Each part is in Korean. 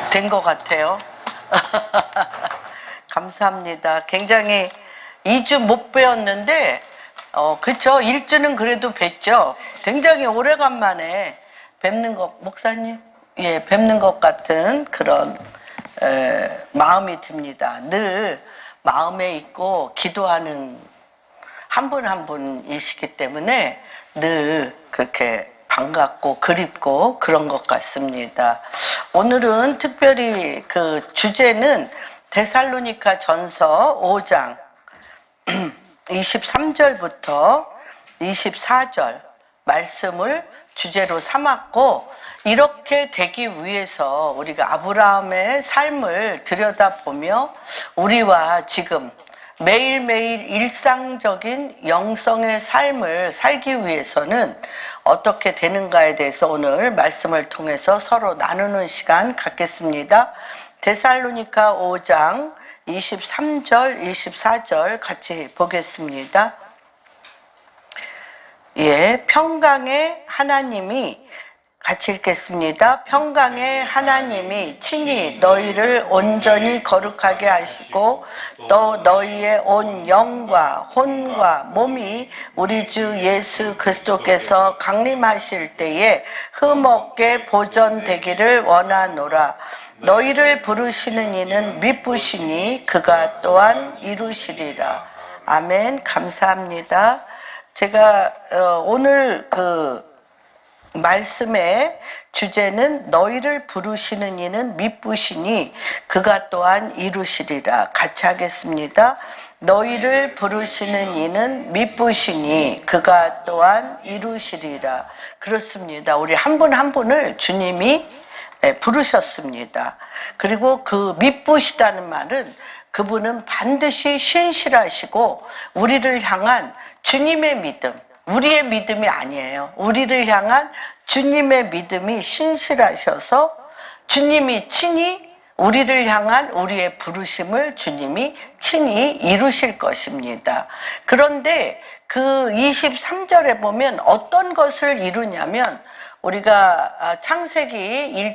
된 것 같아요. 감사합니다. 굉장히 2주 못 배웠는데 그쵸? 1주는 그래도 뵀죠. 굉장히 오래간만에 뵙는 것, 목사님? 예, 뵙는 것 같은 그런 마음이 듭니다. 늘 마음에 있고 기도하는 한 분 한 분이시기 때문에 늘 그렇게 반갑고 그립고 그런 것 같습니다. 오늘은 특별히 그 주제는 데살로니가 전서 5장 23절부터 24절 말씀을 주제로 삼았고, 이렇게 되기 위해서 우리가 아브라함의 삶을 들여다보며 우리와 지금 매일매일 일상적인 영성의 삶을 살기 위해서는 어떻게 되는가에 대해서 오늘 말씀을 통해서 서로 나누는 시간 갖겠습니다. 데살로니가 5장 23절, 24절 같이 보겠습니다. 예, 평강의 하나님이, 같이 읽겠습니다. 평강의 하나님이 친히 너희를 온전히 거룩하게 하시고 또 너희의 온 영과 혼과 몸이 우리 주 예수 그리스도께서 강림하실 때에 흠없게 보존되기를 원하노라. 너희를 부르시는 이는 미쁘시니 그가 또한 이루시리라. 아멘. 감사합니다. 제가 오늘 그 말씀의 주제는 너희를 부르시는 이는 미쁘시니 그가 또한 이루시리라. 같이 하겠습니다. 너희를 부르시는 이는 미쁘시니 그가 또한 이루시리라. 그렇습니다. 우리 한 분 한 분을 주님이 부르셨습니다. 그리고 그 미쁘시다는 말은 그분은 반드시 신실하시고 우리를 향한 주님의 믿음, 우리의 믿음이 아니에요. 우리를 향한 주님의 믿음이 신실하셔서 주님이 친히 우리를 향한 우리의 부르심을 주님이 친히 이루실 것입니다. 그런데 그 23절에 보면 어떤 것을 이루냐면, 우리가 창세기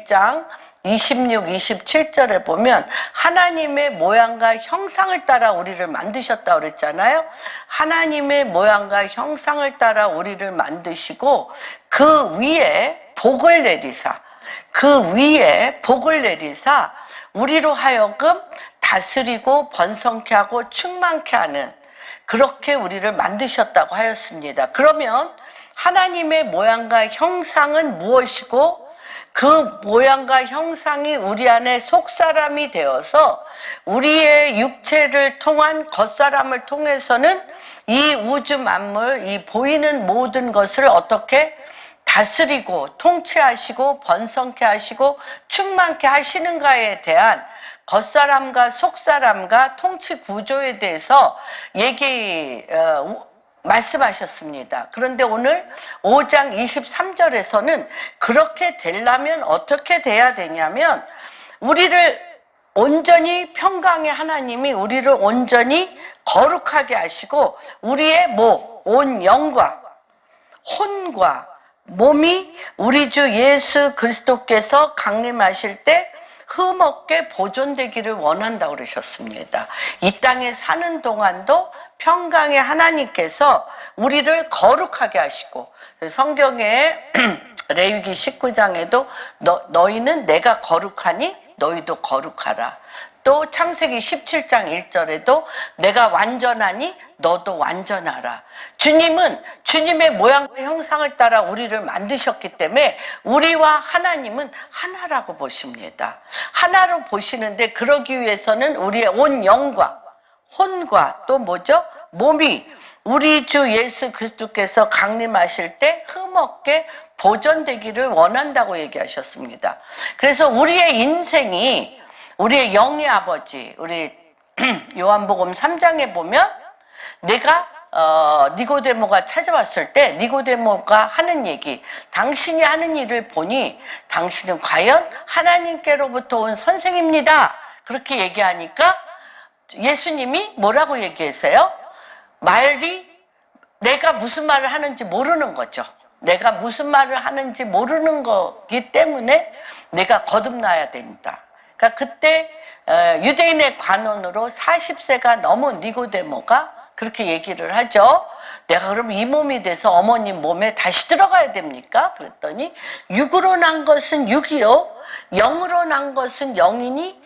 1장 26, 27절에 보면 하나님의 모양과 형상을 따라 우리를 만드셨다고 그랬잖아요. 하나님의 모양과 형상을 따라 우리를 만드시고 그 위에 복을 내리사, 우리로 하여금 다스리고 번성케 하고 충만케 하는, 그렇게 우리를 만드셨다고 하였습니다. 그러면 하나님의 모양과 형상은 무엇이고, 그 모양과 형상이 우리 안에 속사람이 되어서 우리의 육체를 통한 겉사람을 통해서는 이 우주 만물, 이 보이는 모든 것을 어떻게 다스리고 통치하시고 번성케 하시고 충만케 하시는가에 대한 겉사람과 속사람과 통치 구조에 대해서 말씀하셨습니다. 그런데 오늘 5장 23절에서는 그렇게 되려면 어떻게 돼야 되냐면, 우리를 온전히, 평강의 하나님이 우리를 온전히 거룩하게 하시고 우리의 온 영과 혼과 몸이 우리 주 예수 그리스도께서 강림하실 때 흠없게 보존되기를 원한다고 그러셨습니다. 이 땅에 사는 동안도 평강의 하나님께서 우리를 거룩하게 하시고, 성경에 레위기 19장에도 너희는 내가 거룩하니 너희도 거룩하라. 또 창세기 17장 1절에도 내가 완전하니 너도 완전하라. 주님은 주님의 모양과 형상을 따라 우리를 만드셨기 때문에 우리와 하나님은 하나라고 보십니다. 하나로 보시는데, 그러기 위해서는 우리의 온 영과 혼과 또 뭐죠? 몸이 우리 주 예수 그리스도께서 강림하실 때 흠없게 보존되기를 원한다고 얘기하셨습니다. 그래서 우리의 인생이, 우리의 영의 아버지, 우리 요한복음 3장에 보면 내가 니고데모가 찾아왔을 때 니고데모가 하는 얘기, 당신이 하는 일을 보니 당신은 과연 하나님께로부터 온 선생입니다. 그렇게 얘기하니까 예수님이 뭐라고 얘기했어요? 내가 무슨 말을 하는지 모르는 거죠. 내가 무슨 말을 하는지 모르는 거기 때문에 내가 거듭나야 된다. 그러니까 그때 유대인의 관원으로 40세가 넘은 니고데모가 그렇게 얘기를 하죠. 내가 그럼 이 몸이 돼서 어머님 몸에 다시 들어가야 됩니까? 그랬더니 육으로 난 것은 육이요, 영으로 난 것은 영이니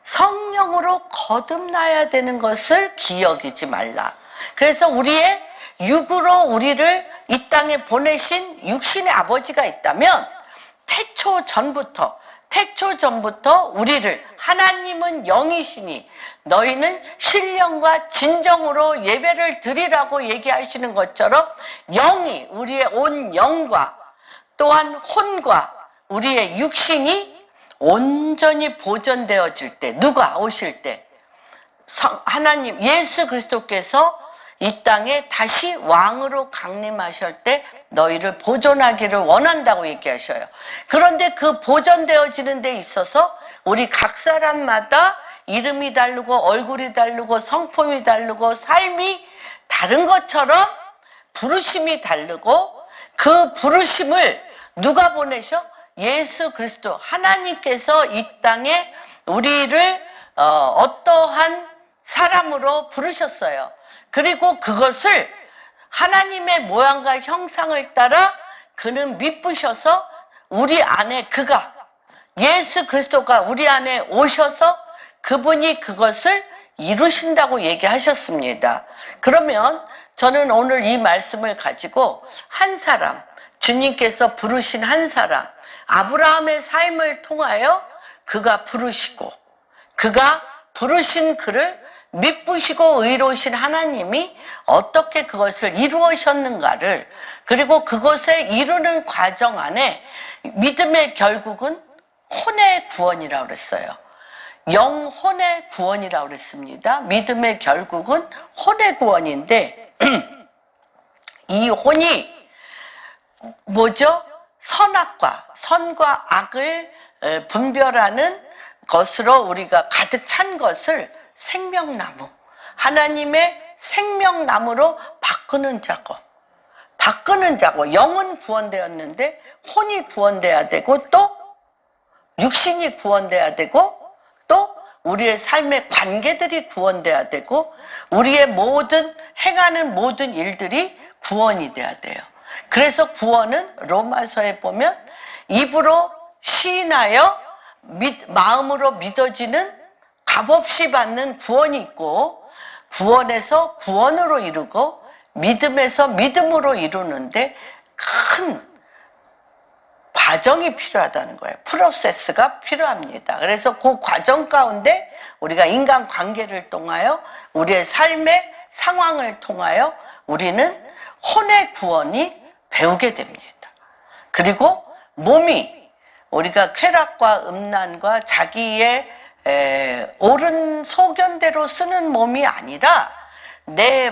성령으로 거듭나야 되는 것을 기억이지 말라. 그래서 우리의 육으로 우리를 이 땅에 보내신 육신의 아버지가 있다면 태초 전부터 우리를, 하나님은 영이시니 너희는 신령과 진정으로 예배를 드리라고 얘기하시는 것처럼 영이, 우리의 온 영과 또한 혼과 우리의 육신이 온전히 보존되어질 때, 누가 오실 때, 하나님 예수 그리스도께서 이 땅에 다시 왕으로 강림하실 때 너희를 보존하기를 원한다고 얘기하셔요. 그런데 그 보존되어지는 데 있어서 우리 각 사람마다 이름이 다르고 얼굴이 다르고 성품이 다르고 삶이 다른 것처럼 부르심이 다르고, 그 부르심을 누가 보내셔? 예수 그리스도 하나님께서 이 땅에 우리를 어떠한 사람으로 부르셨어요. 그리고 그것을 하나님의 모양과 형상을 따라 그는 미쁘셔서 우리 안에, 그가 예수 그리스도가 우리 안에 오셔서 그분이 그것을 이루신다고 얘기하셨습니다. 그러면 저는 오늘 이 말씀을 가지고 한 사람, 주님께서 부르신 한 사람, 아브라함의 삶을 통하여 그가 부르시고, 그가 부르신 그를 미쁘시고 의로우신 하나님이 어떻게 그것을 이루셨는가를, 그리고 그것을 이루는 과정 안에 믿음의 결국은 혼의 구원이라고 그랬어요. 영혼의 구원이라고 그랬습니다. 믿음의 결국은 혼의 구원인데 이 혼이 뭐죠? 선과 악을 분별하는 것으로 우리가 가득 찬 것을 생명나무, 하나님의 생명나무로 바꾸는 작업, 영은 구원되었는데 혼이 구원돼야 되고, 또 육신이 구원돼야 되고, 또 우리의 삶의 관계들이 구원돼야 되고, 우리의 모든 행하는 모든 일들이 구원이 돼야 돼요. 그래서 구원은 로마서에 보면 입으로 시인하여 마음으로 믿어지는 값없이 받는 구원이 있고, 구원에서 구원으로 이루고 믿음에서 믿음으로 이루는데 큰 과정이 필요하다는 거예요. 프로세스가 필요합니다. 그래서 그 과정 가운데 우리가 인간관계를 통하여, 우리의 삶의 상황을 통하여 우리는 혼의 구원이 배우게 됩니다. 그리고 몸이, 우리가 쾌락과 음란과 자기의 옳은 소견대로 쓰는 몸이 아니라 내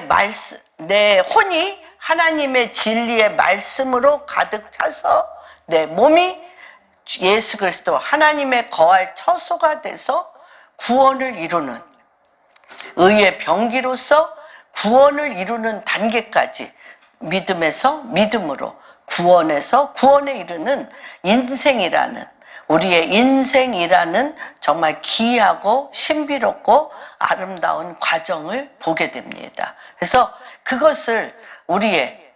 혼이 하나님의 진리의 말씀으로 가득 차서 내 몸이 예수 그리스도 하나님의 거할 처소가 돼서 구원을 이루는, 의의 병기로서 구원을 이루는 단계까지, 믿음에서 믿음으로, 구원에서 구원에 이르는 인생이라는, 우리의 인생이라는 정말 기이하고 신비롭고 아름다운 과정을 보게 됩니다. 그래서 그것을 우리의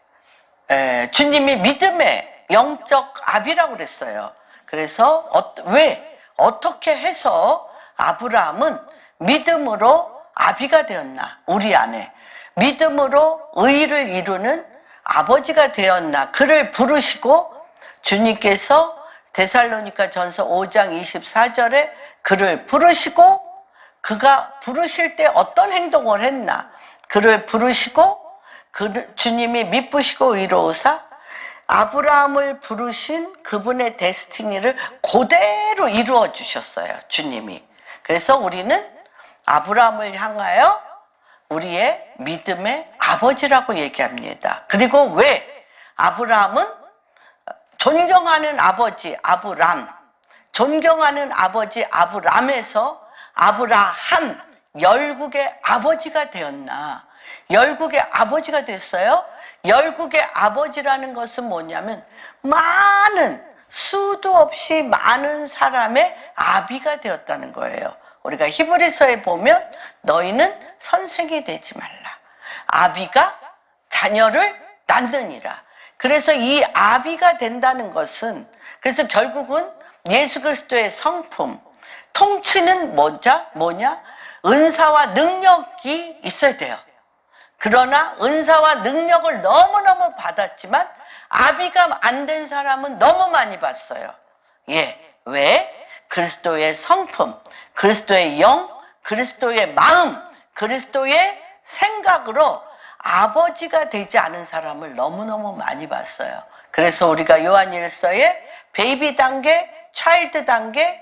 주님이 믿음의 영적 아비라고 그랬어요. 그래서 왜 어떻게 해서 아브라함은 믿음으로 아비가 되었나, 우리 안에 믿음으로 의를 이루는 아버지가 되었나, 그를 부르시고 주님께서 데살로니가 전서 5장 24절에 그를 부르시고, 그가 부르실 때 어떤 행동을 했나, 그를 부르시고 주님이 미쁘시고 의로우사 아브라함을 부르신 그분의 데스티니를 그대로 이루어 주셨어요, 주님이. 그래서 우리는 아브라함을 향하여 우리의 믿음의 아버지라고 얘기합니다. 그리고 왜 아브라함은 존경하는 아버지 아브람, 존경하는 아버지 아브람에서 아브라함, 열국의 아버지가 되었나, 열국의 아버지가 됐어요. 열국의 아버지라는 것은 뭐냐면 많은 수도 없이 많은 사람의 아비가 되었다는 거예요. 우리가 히브리서에 보면 너희는 선생이 되지 말라. 아비가 자녀를 낳느니라. 그래서 이 아비가 된다는 것은, 그래서 결국은 예수 그리스도의 성품, 통치는 뭐냐? 은사와 능력이 있어야 돼요. 그러나 은사와 능력을 너무너무 받았지만 아비가 안 된 사람은 너무 많이 봤어요. 예, 왜? 그리스도의 성품, 그리스도의 영, 그리스도의 마음, 그리스도의 생각으로 아버지가 되지 않은 사람을 너무너무 많이 봤어요. 그래서 우리가 요한일서에 베이비 단계, 차일드 단계,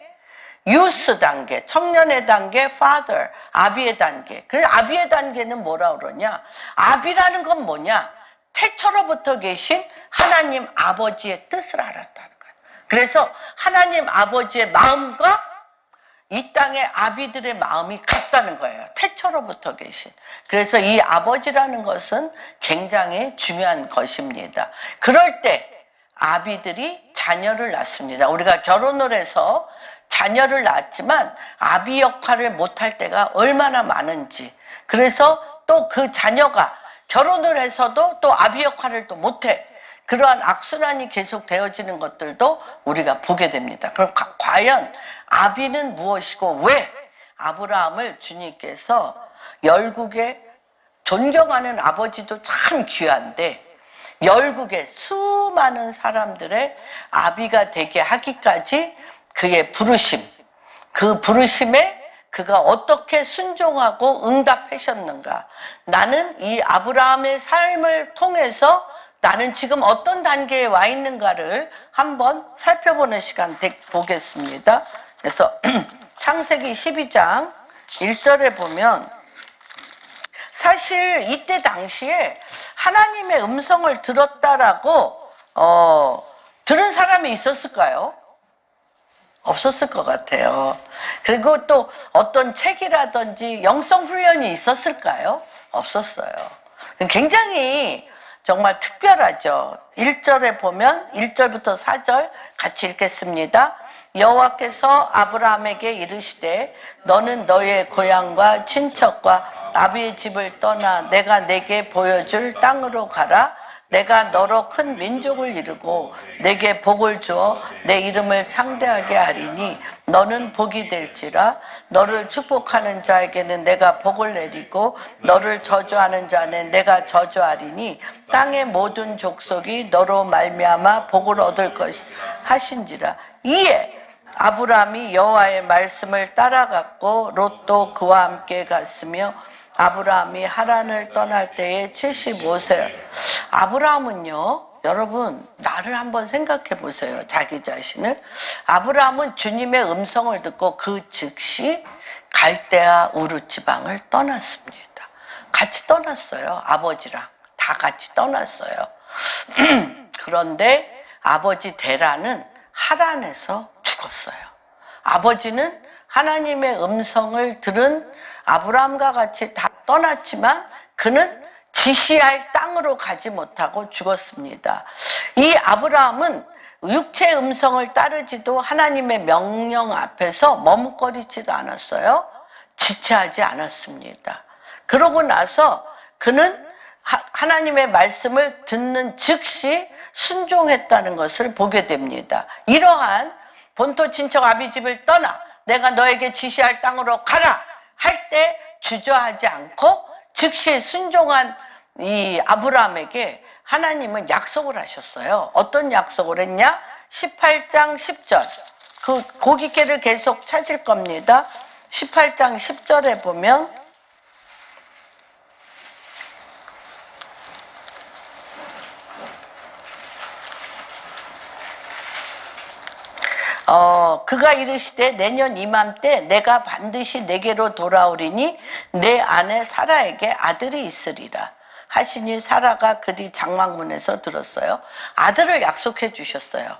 유스 단계, 청년의 단계, father, 아비의 단계. 그 아비의 단계는 뭐라 그러냐? 아비라는 건 뭐냐? 태초로부터 계신 하나님 아버지의 뜻을 알았다는 거예요. 그래서 하나님 아버지의 마음과 이 땅의 아비들의 마음이 같다는 거예요. 태초로부터 계신. 그래서 이 아버지라는 것은 굉장히 중요한 것입니다. 그럴 때 아비들이 자녀를 낳습니다. 우리가 결혼을 해서 자녀를 낳았지만 아비 역할을 못할 때가 얼마나 많은지. 그래서 또 그 자녀가 결혼을 해서도 또 아비 역할을 또 못해. 그러한 악순환이 계속 되어지는 것들도 우리가 보게 됩니다. 그럼 과연 아비는 무엇이고 왜 아브라함을 주님께서 열국에 존경하는 아버지도 참 귀한데 열국의 수많은 사람들의 아비가 되게 하기까지 그의 부르심, 그 부르심에 그가 어떻게 순종하고 응답하셨는가. 나는 이 아브라함의 삶을 통해서 나는 지금 어떤 단계에 와 있는가를 한번 살펴보는 시간 보겠습니다. 그래서 창세기 12장 1절에 보면 사실 이때 당시에 하나님의 음성을 들었다라고 들은 사람이 있었을까요? 없었을 것 같아요. 그리고 또 어떤 책이라든지 영성 훈련이 있었을까요? 없었어요. 굉장히 정말 특별하죠. 1절에 보면 1절부터 4절 같이 읽겠습니다. 여호와께서 아브라함에게 이르시되 너는 너의 고향과 친척과 아비의 집을 떠나 내가 내게 보여줄 땅으로 가라. 내가 너로 큰 민족을 이루고 내게 복을 주어 내 이름을 창대하게 하리니 너는 복이 될지라. 너를 축복하는 자에게는 내가 복을 내리고 너를 저주하는 자는 내가 저주하리니 땅의 모든 족속이 너로 말미암아 복을 얻을 것이 하신지라. 이에 아브라함이 여호와의 말씀을 따라갔고 롯도 그와 함께 갔으며 아브라함이 하란을 떠날 때에 75세. 아브라함은요, 여러분 나를 한번 생각해 보세요. 자기 자신을. 아브라함은 주님의 음성을 듣고 그 즉시 갈대아 우르 지방을 떠났습니다. 같이 떠났어요. 아버지랑 다 같이 떠났어요. 그런데 아버지 데라는 하란에서 죽었어요. 아버지는 하나님의 음성을 들은 아브라함과 같이 다 떠났지만 그는 지시할 땅으로 가지 못하고 죽었습니다. 이 아브라함은 육체의 음성을 따르지도 하나님의 명령 앞에서 머뭇거리지도 않았어요. 지체하지 않았습니다. 그러고 나서 그는 하나님의 말씀을 듣는 즉시 순종했다는 것을 보게 됩니다. 이러한 본토 친척 아비 집을 떠나 내가 너에게 지시할 땅으로 가라 할 때 주저하지 않고 즉시 순종한 이 아브라함에게 하나님은 약속을 하셨어요. 어떤 약속을 했냐? 18장 10절. 그 고깃개를 계속 찾을 겁니다. 18장 10절에 보면 그가 이르시되 내년 이맘때 내가 반드시 내게로 돌아오리니 내 아내 사라에게 아들이 있으리라 하시니 사라가 그 뒤 장막문에서 들었어요. 아들을 약속해 주셨어요.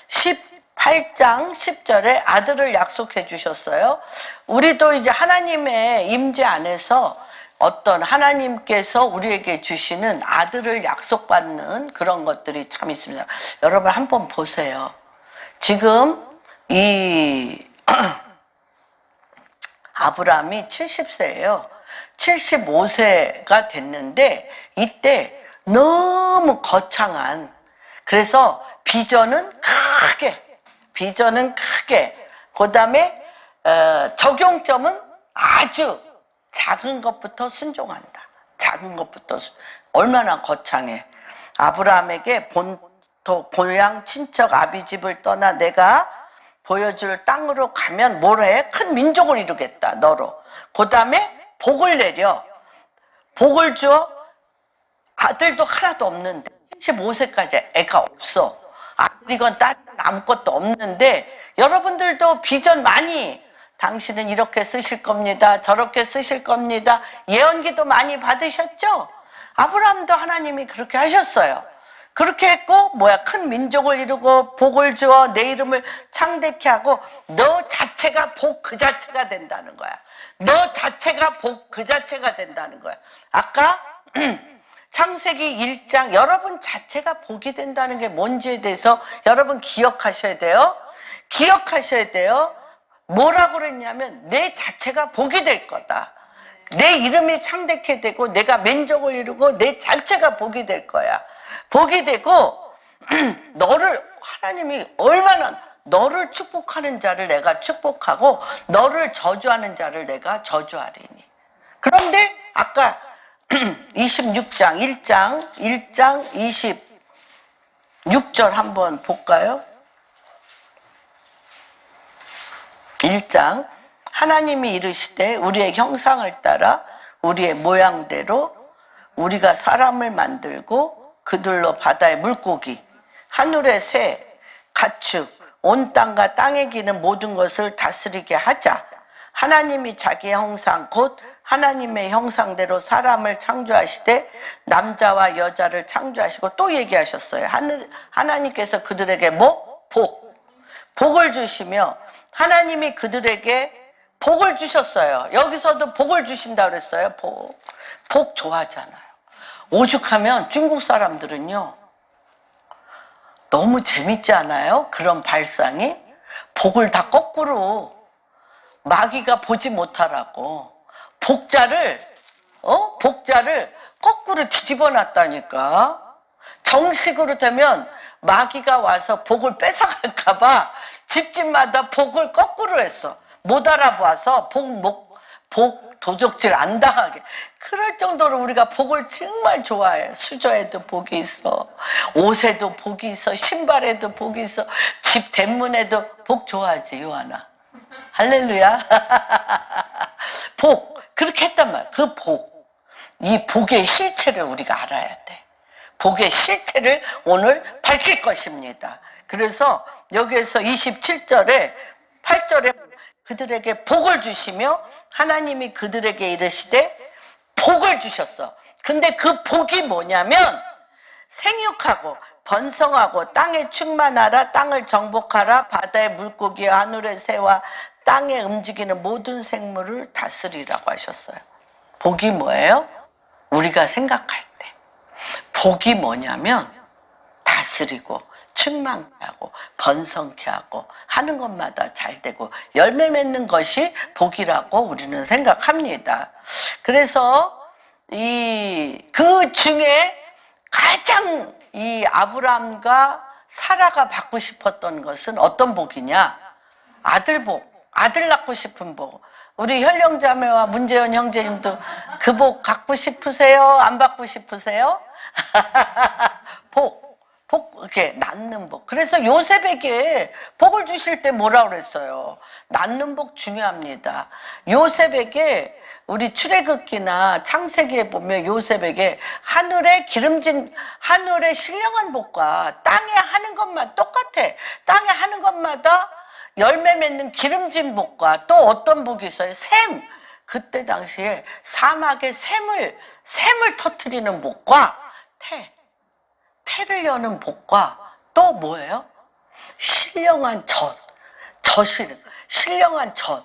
18장 10절에 아들을 약속해 주셨어요. 우리도 이제 하나님의 임재 안에서 어떤 하나님께서 우리에게 주시는 아들을 약속받는 그런 것들이 참 있습니다. 여러분 한번 보세요. 지금 이 아브라함이 70세예요. 75세가 됐는데 이때 너무 거창한, 그래서 비전은 크게, 그 다음에 적용점은 아주 작은 것부터 순종한다. 작은 것부터 얼마나 거창해. 아브라함에게 본향 친척 아비집을 떠나 내가 보여줄 땅으로 가면 뭐라 해? 큰 민족을 이루겠다 너로. 그 다음에 복을 내려. 복을 줘. 아들도 하나도 없는데 75세까지 애가 없어. 아들이건 딸이건 아무것도 없는데 여러분들도 비전 많이, 당신은 이렇게 쓰실 겁니다. 저렇게 쓰실 겁니다. 예언기도 많이 받으셨죠? 아브라함도 하나님이 그렇게 하셨어요. 그렇게 했고 큰 민족을 이루고 복을 주어 내 이름을 창대케 하고 너 자체가 복 그 자체가 된다는 거야. 너 자체가 복 그 자체가 된다는 거야. 아까 창세기 1장 여러분 자체가 복이 된다는 게 뭔지에 대해서 여러분 기억하셔야 돼요. 뭐라고 그랬냐면 내 자체가 복이 될 거다. 내 이름이 창대케 되고 내가 민족을 이루고 내 자체가 복이 될 거야. 복이 되고 너를, 하나님이 얼마나 너를 축복하는 자를 내가 축복하고 너를 저주하는 자를 내가 저주하리니. 그런데 아까 26장 1장 26절 한번 볼까요? 1장 하나님이 이르시되 우리의 형상을 따라 우리의 모양대로 우리가 사람을 만들고 그들로 바다의 물고기 하늘의 새 가축 온 땅과 땅에 기는 모든 것을 다스리게 하자. 하나님이 자기의 형상 곧 하나님의 형상대로 사람을 창조하시되 남자와 여자를 창조하시고 또 얘기하셨어요. 하나님께서 그들에게 복을 주시며 하나님이 그들에게 복을 주셨어요. 여기서도 복을 주신다 그랬어요. 복 좋아하잖아요. 오죽하면 중국 사람들은요 너무 재밌지 않아요? 그런 발상이. 복을 다 거꾸로 마귀가 보지 못하라고 복자를 거꾸로 뒤집어 놨다니까. 정식으로 되면 마귀가 와서 복을 뺏어갈까봐 집집마다 복을 거꾸로 했어. 못 알아봐서 복 도적질 안 당하게. 그럴 정도로 우리가 복을 정말 좋아해. 수저에도 복이 있어, 옷에도 복이 있어, 신발에도 복이 있어, 집 대문에도 복 좋아하지 요하나. 할렐루야. 복 그렇게 했단 말이야. 이 복의 실체를 우리가 알아야 돼. 복의 실체를 오늘 밝힐 것입니다. 그래서 여기에서 27절에 8절에 그들에게 복을 주시며 하나님이 그들에게 이르시되 복을 주셨어. 근데 그 복이 뭐냐면 생육하고 번성하고 땅에 충만하라, 땅을 정복하라, 바다의 물고기와 하늘의 새와 땅에 움직이는 모든 생물을 다스리라고 하셨어요. 복이 뭐예요? 우리가 생각할 때 복이 뭐냐면 다스리고 충만케 하고 번성케 하고 하는 것마다 잘 되고 열매 맺는 것이 복이라고 우리는 생각합니다. 그래서 그 중에 가장 이 아브라함과 사라가 받고 싶었던 것은 어떤 복이냐? 아들 복, 아들 낳고 싶은 복. 우리 현령자매와 문재현 형제님도 그 복 갖고 싶으세요? 안 받고 싶으세요? 복, 이렇게 낳는 복. 그래서 요셉에게 복을 주실 때 뭐라 그랬어요? 낳는 복 중요합니다. 요셉에게 우리 출애굽기나 창세기에 보면 요셉에게 하늘의 신령한 복과 땅에 하는 것만 똑같아. 땅에 하는 것마다 열매 맺는 기름진 복과 또 어떤 복이 있어요? 샘. 그때 당시에 사막에 샘을 터뜨리는 복과 태를 여는 복과 또 뭐예요? 신령한 신령한 젖.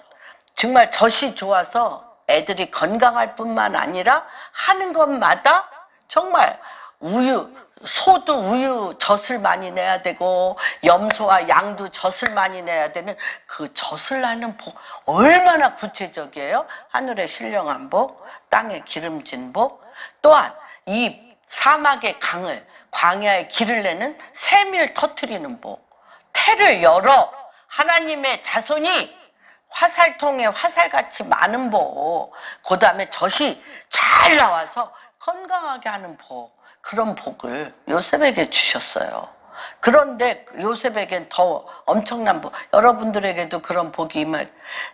정말 젖이 좋아서 애들이 건강할 뿐만 아니라 하는 것마다 정말 우유, 소도 우유 젖을 많이 내야 되고 염소와 양도 젖을 많이 내야 되는 그 젖을 나는 복 얼마나 구체적이에요. 하늘의 신령한 복, 땅의 기름진 복, 또한 이 사막의 강을 광야의 길을 내는 샘을 터뜨리는 복, 태를 열어 하나님의 자손이 화살통에 화살같이 많은 복, 그 다음에 젖이 잘 나와서 건강하게 하는 복, 그런 복을 요셉에게 주셨어요. 그런데 요셉에겐 더 엄청난 복, 여러분들에게도 그런 복이 임할.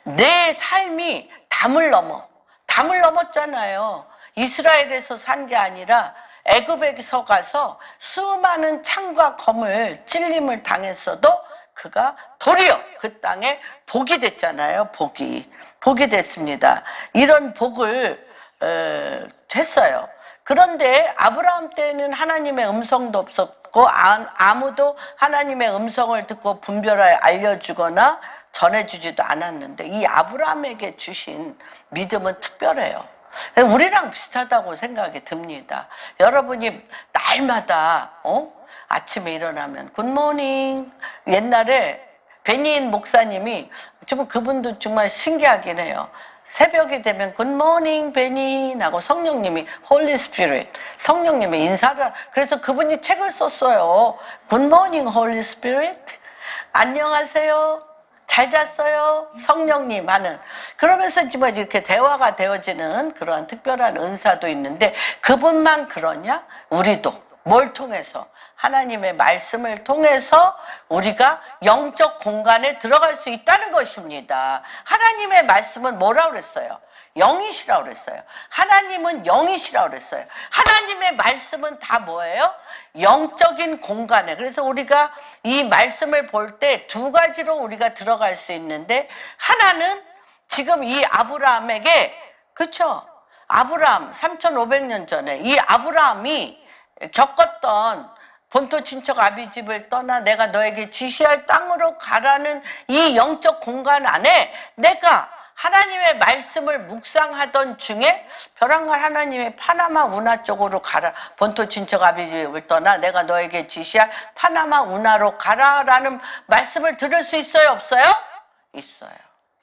내 삶이 담을 넘었잖아요. 이스라엘에서 산 게 아니라 애굽에서 가서 수많은 창과 검을 찔림을 당했어도 그가 도리어 그 땅에 복이 됐잖아요. 복이 됐습니다. 이런 복을 했어요. 그런데 아브라함 때는 하나님의 음성도 없었고 아무도 하나님의 음성을 듣고 분별하여 알려주거나 전해주지도 않았는데 이 아브라함에게 주신 믿음은 특별해요. 우리랑 비슷하다고 생각이 듭니다. 여러분이 날마다 아침에 일어나면 굿모닝, 옛날에 베니인 목사님이 좀 그분도 정말 신기하긴 해요. 새벽이 되면 굿모닝 베니인 하고 성령님이 홀리 스피릿, 성령님의 인사를, 그래서 그분이 책을 썼어요. 굿모닝 홀리 스피릿, 안녕하세요, 잘 잤어요 성령님 하는. 그러면서 정말 이렇게 대화가 되어지는 그러한 특별한 은사도 있는데, 그분만 그러냐? 우리도 뭘 통해서? 하나님의 말씀을 통해서 우리가 영적 공간에 들어갈 수 있다는 것입니다. 하나님의 말씀은 뭐라고 그랬어요? 영이시라고 그랬어요. 하나님은 영이시라고 그랬어요. 하나님의 말씀은 다 뭐예요? 영적인 공간에. 그래서 우리가 이 말씀을 볼 때 두 가지로 우리가 들어갈 수 있는데, 하나는 지금 이 아브라함에게, 그렇죠? 아브라함 3500년 전에 이 아브라함이 겪었던 본토 친척 아비집을 떠나 내가 너에게 지시할 땅으로 가라는 이 영적 공간 안에 내가 하나님의 말씀을 묵상하던 중에 벼랑간 하나님의 파나마 운하 쪽으로 가라, 본토 친척 아비집을 떠나 내가 너에게 지시할 파나마 운하로 가라라는 말씀을 들을 수 있어요, 없어요? 있어요.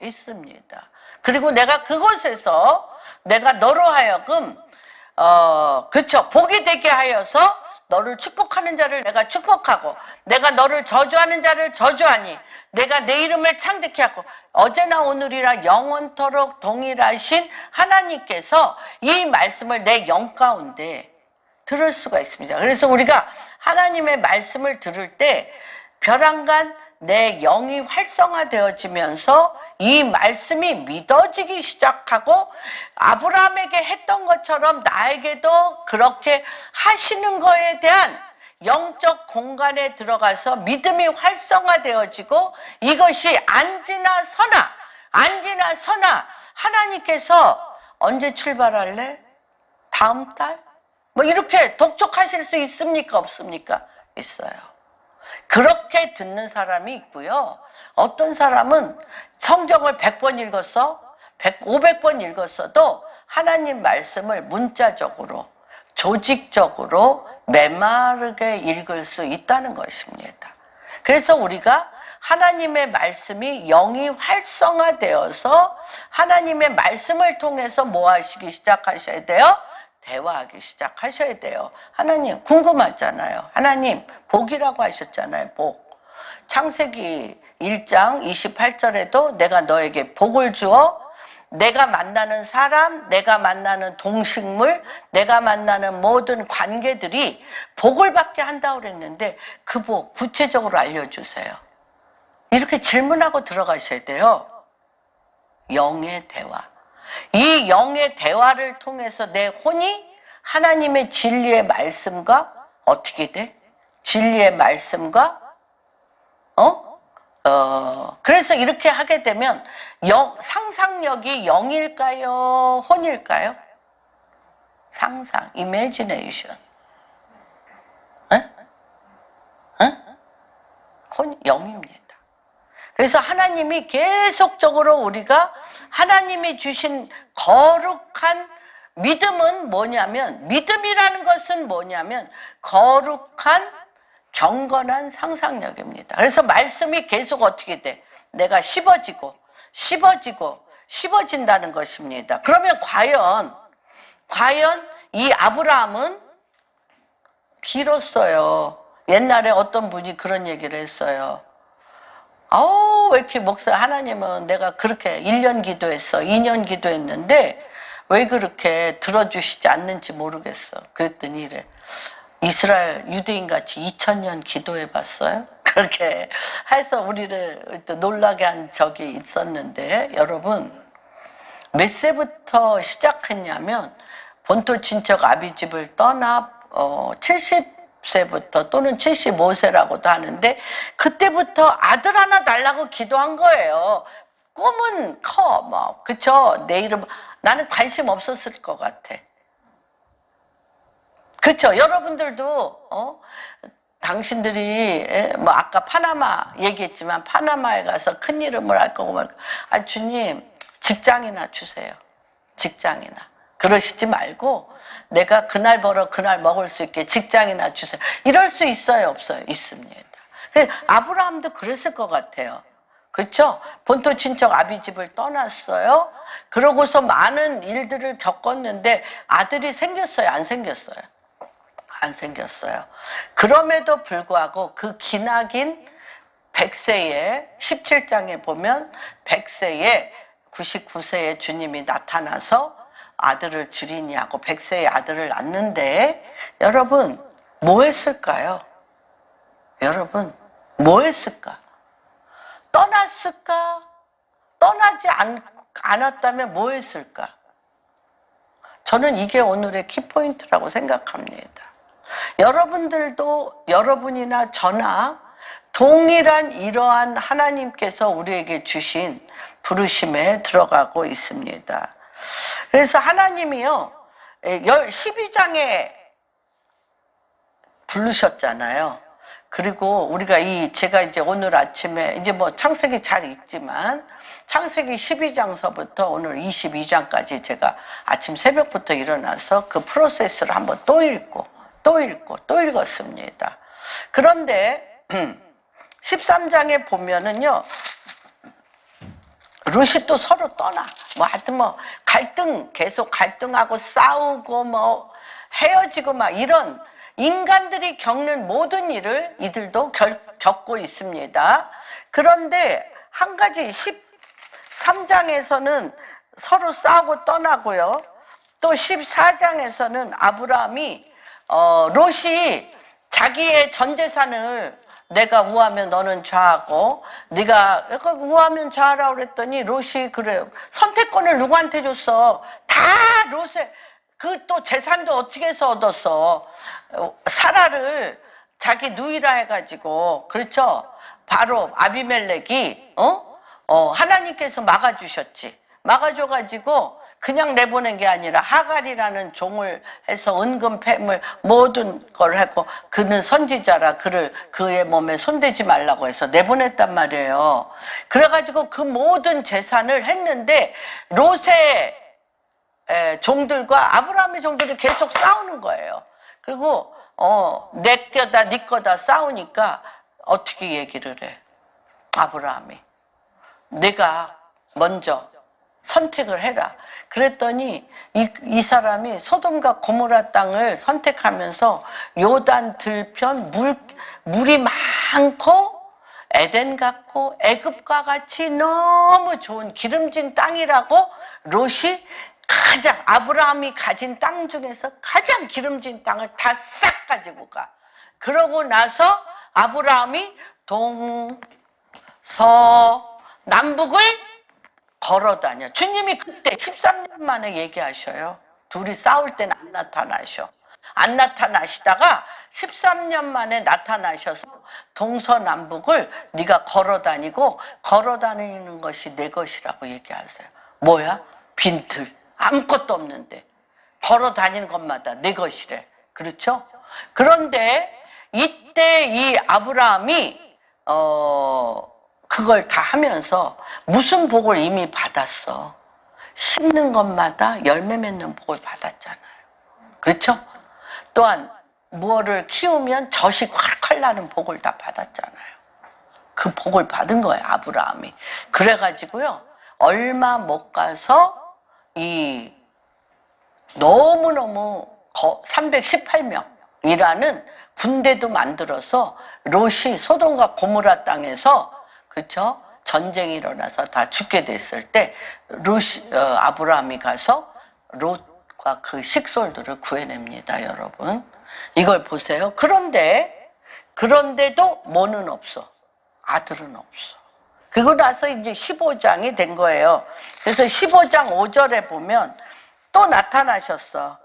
있습니다. 그리고 내가 그곳에서 내가 너로 하여금 그쵸, 복이 되게 하여서 너를 축복하는 자를 내가 축복하고 내가 너를 저주하는 자를 저주하니 내가 내 이름을 창대케 하고, 어제나 오늘이라 영원토록 동일하신 하나님께서 이 말씀을 내 영 가운데 들을 수가 있습니다. 그래서 우리가 하나님의 말씀을 들을 때 벼랑간 내 영이 활성화되어지면서 이 말씀이 믿어지기 시작하고, 아브라함에게 했던 것처럼 나에게도 그렇게 하시는 거에 대한 영적 공간에 들어가서 믿음이 활성화되어지고, 이것이 안지나 서나 하나님께서 언제 출발할래? 다음 달? 뭐 이렇게 독촉하실 수 있습니까? 없습니까? 있어요. 그렇게 듣는 사람이 있고요. 어떤 사람은 성경을 100번 읽었어? 500번 읽었어도 하나님 말씀을 문자적으로, 조직적으로 메마르게 읽을 수 있다는 것입니다. 그래서 우리가 하나님의 말씀이 영이 활성화되어서 하나님의 말씀을 통해서 뭐 하시기 시작하셔야 돼요? 대화하기 시작하셔야 돼요. 하나님 궁금하잖아요. 하나님 복이라고 하셨잖아요. 복. 창세기 1장 28절에도 내가 너에게 복을 주어 내가 만나는 사람, 내가 만나는 동식물, 내가 만나는 모든 관계들이 복을 받게 한다고 그랬는데, 그 복 구체적으로 알려주세요. 이렇게 질문하고 들어가셔야 돼요. 영의 대화. 이 영의 대화를 통해서 내 혼이 하나님의 진리의 말씀과 어떻게 돼? 진리의 말씀과 그래서 이렇게 하게 되면 상상력이 영일까요? 혼일까요? 상상, imagination. 영입니다. 그래서 하나님이 계속적으로 우리가 하나님이 주신 거룩한 믿음은 뭐냐면, 믿음이라는 것은 뭐냐면 거룩한 경건한 상상력입니다. 그래서 말씀이 계속 어떻게 돼? 내가 씹어지고 씹어진다는 것입니다. 그러면 과연 이 아브라함은 길었어요. 옛날에 어떤 분이 그런 얘기를 했어요. 왜 이렇게 목사, 하나님은 내가 그렇게 1년 기도했어, 2년 기도했는데 왜 그렇게 들어주시지 않는지 모르겠어. 그랬더니 이래, 이스라엘 유대인같이 2000년 기도해봤어요? 그렇게 해서 우리를 또 놀라게 한 적이 있었는데, 여러분 몇 세부터 시작했냐면 본토 친척 아비집을 떠나 70세부터 또는 75세라고도 하는데, 그때부터 아들 하나 달라고 기도한 거예요. 꿈은 커, 뭐, 그쵸? 내 이름, 나는 관심 없었을 것 같아. 그쵸? 여러분들도, 당신들이, 뭐, 아까 파나마 얘기했지만, 파나마에 가서 큰 이름을 할 거고, 주님, 직장이나 주세요. 직장이나. 그러시지 말고, 내가 그날 벌어 그날 먹을 수 있게 직장이나 주세요. 이럴 수 있어요, 없어요? 있습니다. 아브라함도 그랬을 것 같아요. 그렇죠? 본토 친척 아비집을 떠났어요. 그러고서 많은 일들을 겪었는데 아들이 생겼어요? 안 생겼어요? 안 생겼어요. 그럼에도 불구하고 그 기나긴 100세에 17장에 보면 100세에 99세에 주님이 나타나서 아들을 주리니 하고 100세의 아들을 낳는데, 여러분 뭐 했을까요? 여러분 뭐 했을까? 떠났을까? 떠나지 않았다면 뭐 했을까? 저는 이게 오늘의 키포인트라고 생각합니다. 여러분들도, 여러분이나 저나 동일한 이러한 하나님께서 우리에게 주신 부르심에 들어가고 있습니다. 그래서 하나님이요, 12장에 부르셨잖아요. 그리고 우리가 제가 이제 오늘 아침에, 이제 뭐 창세기 잘 읽지만, 창세기 12장서부터 오늘 22장까지 제가 아침 새벽부터 일어나서 그 프로세스를 한번 또 읽고 또 읽었습니다. 그런데 13장에 보면은요, 룻이 또 서로 떠나. 뭐 하여튼 뭐 계속 갈등하고 싸우고 뭐 헤어지고 막 이런 인간들이 겪는 모든 일을 이들도 겪고 있습니다. 그런데 한 가지 13장에서는 서로 싸우고 떠나고요. 또 14장에서는 아브라함이 롯이 자기의 전 재산을 내가 우하면 너는 좌하고, 네가 우하면 좌하라고 그랬더니 롯이 그래요. 선택권을 누구한테 줬어? 다 롯의 그 또 재산도 어떻게 해서 얻었어? 사라를 자기 누이라 해가지고, 그렇죠? 바로 아비멜렉이 하나님께서 막아주셨지. 막아줘가지고 그냥 내보낸 게 아니라 하갈이라는 종을 해서 은금 폐물 모든 걸 하고, 그는 선지자라 그의 몸에 손대지 말라고 해서 내보냈단 말이에요. 그래가지고 그 모든 재산을 했는데 롯의 종들과 아브라함의 종들이 계속 싸우는 거예요. 그리고 내 거다 네 거다 싸우니까 어떻게 얘기를 해? 아브라함이 내가 먼저 선택을 해라. 그랬더니 이 사람이 소돔과 고모라 땅을 선택하면서 요단 들편 물이 많고 에덴 같고 애굽과 같이 너무 좋은 기름진 땅이라고 롯이 아브라함이 가진 땅 중에서 가장 기름진 땅을 다 싹 가지고 가. 그러고 나서 아브라함이 남북을 걸어 다녀. 주님이 그때 13년 만에 얘기하셔요. 둘이 싸울 때는 안 나타나셔. 안 나타나시다가 13년 만에 나타나셔서 동서남북을 네가 걸어 다니고, 걸어 다니는 것이 내 것이라고 얘기하세요. 뭐야? 빈틀. 아무것도 없는데 걸어 다니는 것마다 내 것이래. 그렇죠? 그런데 이때 이 아브라함이 그걸 다 하면서 무슨 복을 이미 받았어? 심는 것마다 열매 맺는 복을 받았잖아요. 그렇죠? 또한 무엇을 키우면 젖이 콸콸 나는 복을 다 받았잖아요. 그 복을 받은 거예요, 아브라함이. 그래가지고요, 얼마 못 가서 이 너무너무 318명이라는 군대도 만들어서 롯이 소돔과 고모라 땅에서, 그쵸? 전쟁이 일어나서 다 죽게 됐을 때 아브라함이 가서 롯과 그 식솔들을 구해냅니다, 여러분. 이걸 보세요. 그런데도 뭐는 없어. 아들은 없어. 그러고 나서 이제 15장이 된 거예요. 그래서 15장 5절에 보면 또 나타나셨어.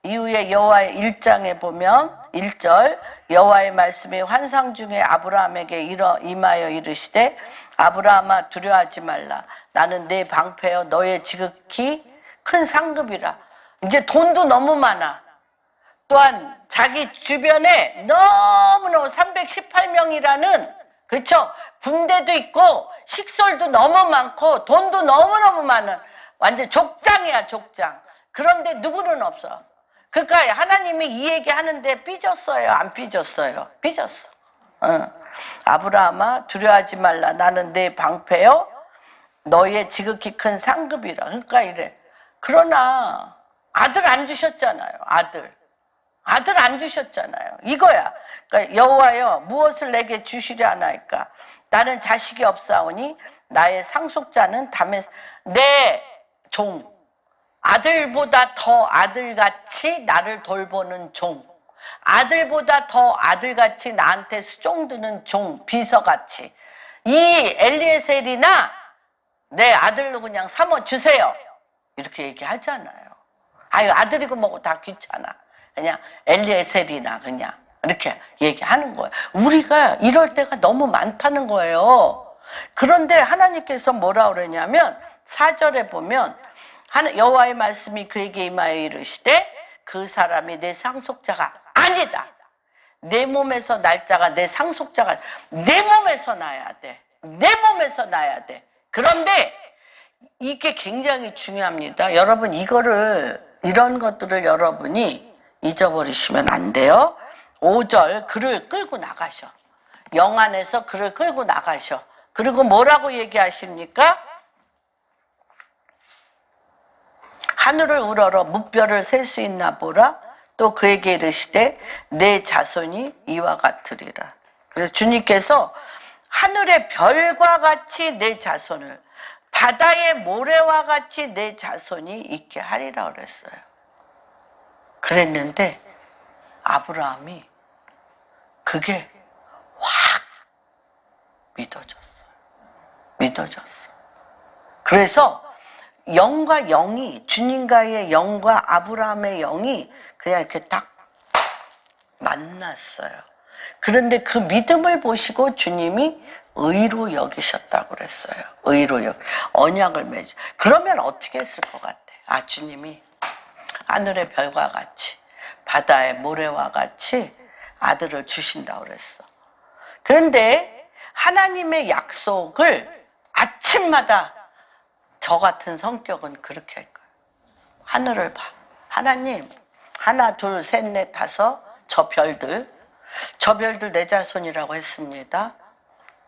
이후에 여호와의 1장에 보면 1절 여호와의 말씀이 환상 중에 아브라함에게 임하여 이르시되 아브라함아 두려워하지 말라. 나는 내 방패여 너의 지극히 큰 상급이라. 이제 돈도 너무 많아. 또한 자기 주변에 너무너무 318명이라는, 그렇죠? 군대도 있고 식솔도 너무 많고 돈도 너무너무 많은 완전 족장이야, 족장. 그런데 누구는 없어. 그러니까 하나님이 이 얘기 하는데 삐졌어요, 안 삐졌어요? 삐졌어. 아브라함아 두려워하지 말라. 나는 내 방패요 너의 지극히 큰 상급이라. 그러니까 이래. 그러나 아들 안 주셨잖아요. 아들 안 주셨잖아요. 이거야. 그러니까 여호와여 무엇을 내게 주시려 하나이까. 나는 자식이 없사오니 나의 상속자는 내 종, 아들보다 더 아들같이 나를 돌보는 종, 아들보다 더 아들같이 나한테 수종드는 종, 비서같이 이 엘리에셀이나 내 아들로 그냥 삼아주세요. 이렇게 얘기하잖아요. 아유, 아들이고 뭐고 다 귀찮아. 그냥 엘리에셀이나 그냥 이렇게 얘기하는 거예요. 우리가 이럴 때가 너무 많다는 거예요. 그런데 하나님께서 뭐라 그러냐면 4절에 보면 여호와의 말씀이 그에게 임하여 이르시되 그 사람이 내 상속자가 아니다. 내 몸에서 날짜가 내 상속자가 내 몸에서 나야 돼. 내 몸에서 나야 돼. 그런데 이게 굉장히 중요합니다. 여러분 이런 것들을 여러분이 잊어버리시면 안 돼요. 5절 그를 끌고 나가셔. 영안에서 그를 끌고 나가셔. 그리고 뭐라고 얘기하십니까? 하늘을 우러러 묵별을 셀 수 있나 보라. 또 그에게 이르시되 내 자손이 이와 같으리라. 그래서 주님께서 하늘의 별과 같이 내 자손을, 바다의 모래와 같이 내 자손이 있게 하리라 그랬어요. 그랬는데 아브라함이 그게 확 믿어졌어. 그래서 영과 영이, 주님과의 영과 아브라함의 영이 그냥 이렇게 딱 만났어요. 그런데 그 믿음을 보시고 주님이 의로 여기셨다고 그랬어요. 언약을 맺어. 그러면 어떻게 했을 것 같아? 아, 주님이 하늘의 별과 같이 바다의 모래와 같이 아들을 주신다고 그랬어. 그런데 하나님의 약속을 아침마다 저 같은 성격은 그렇게 할 거예요. 하늘을 봐. 하나님, 하나, 둘, 셋, 넷, 다섯, 저 별들 내 자손이라고 했습니다.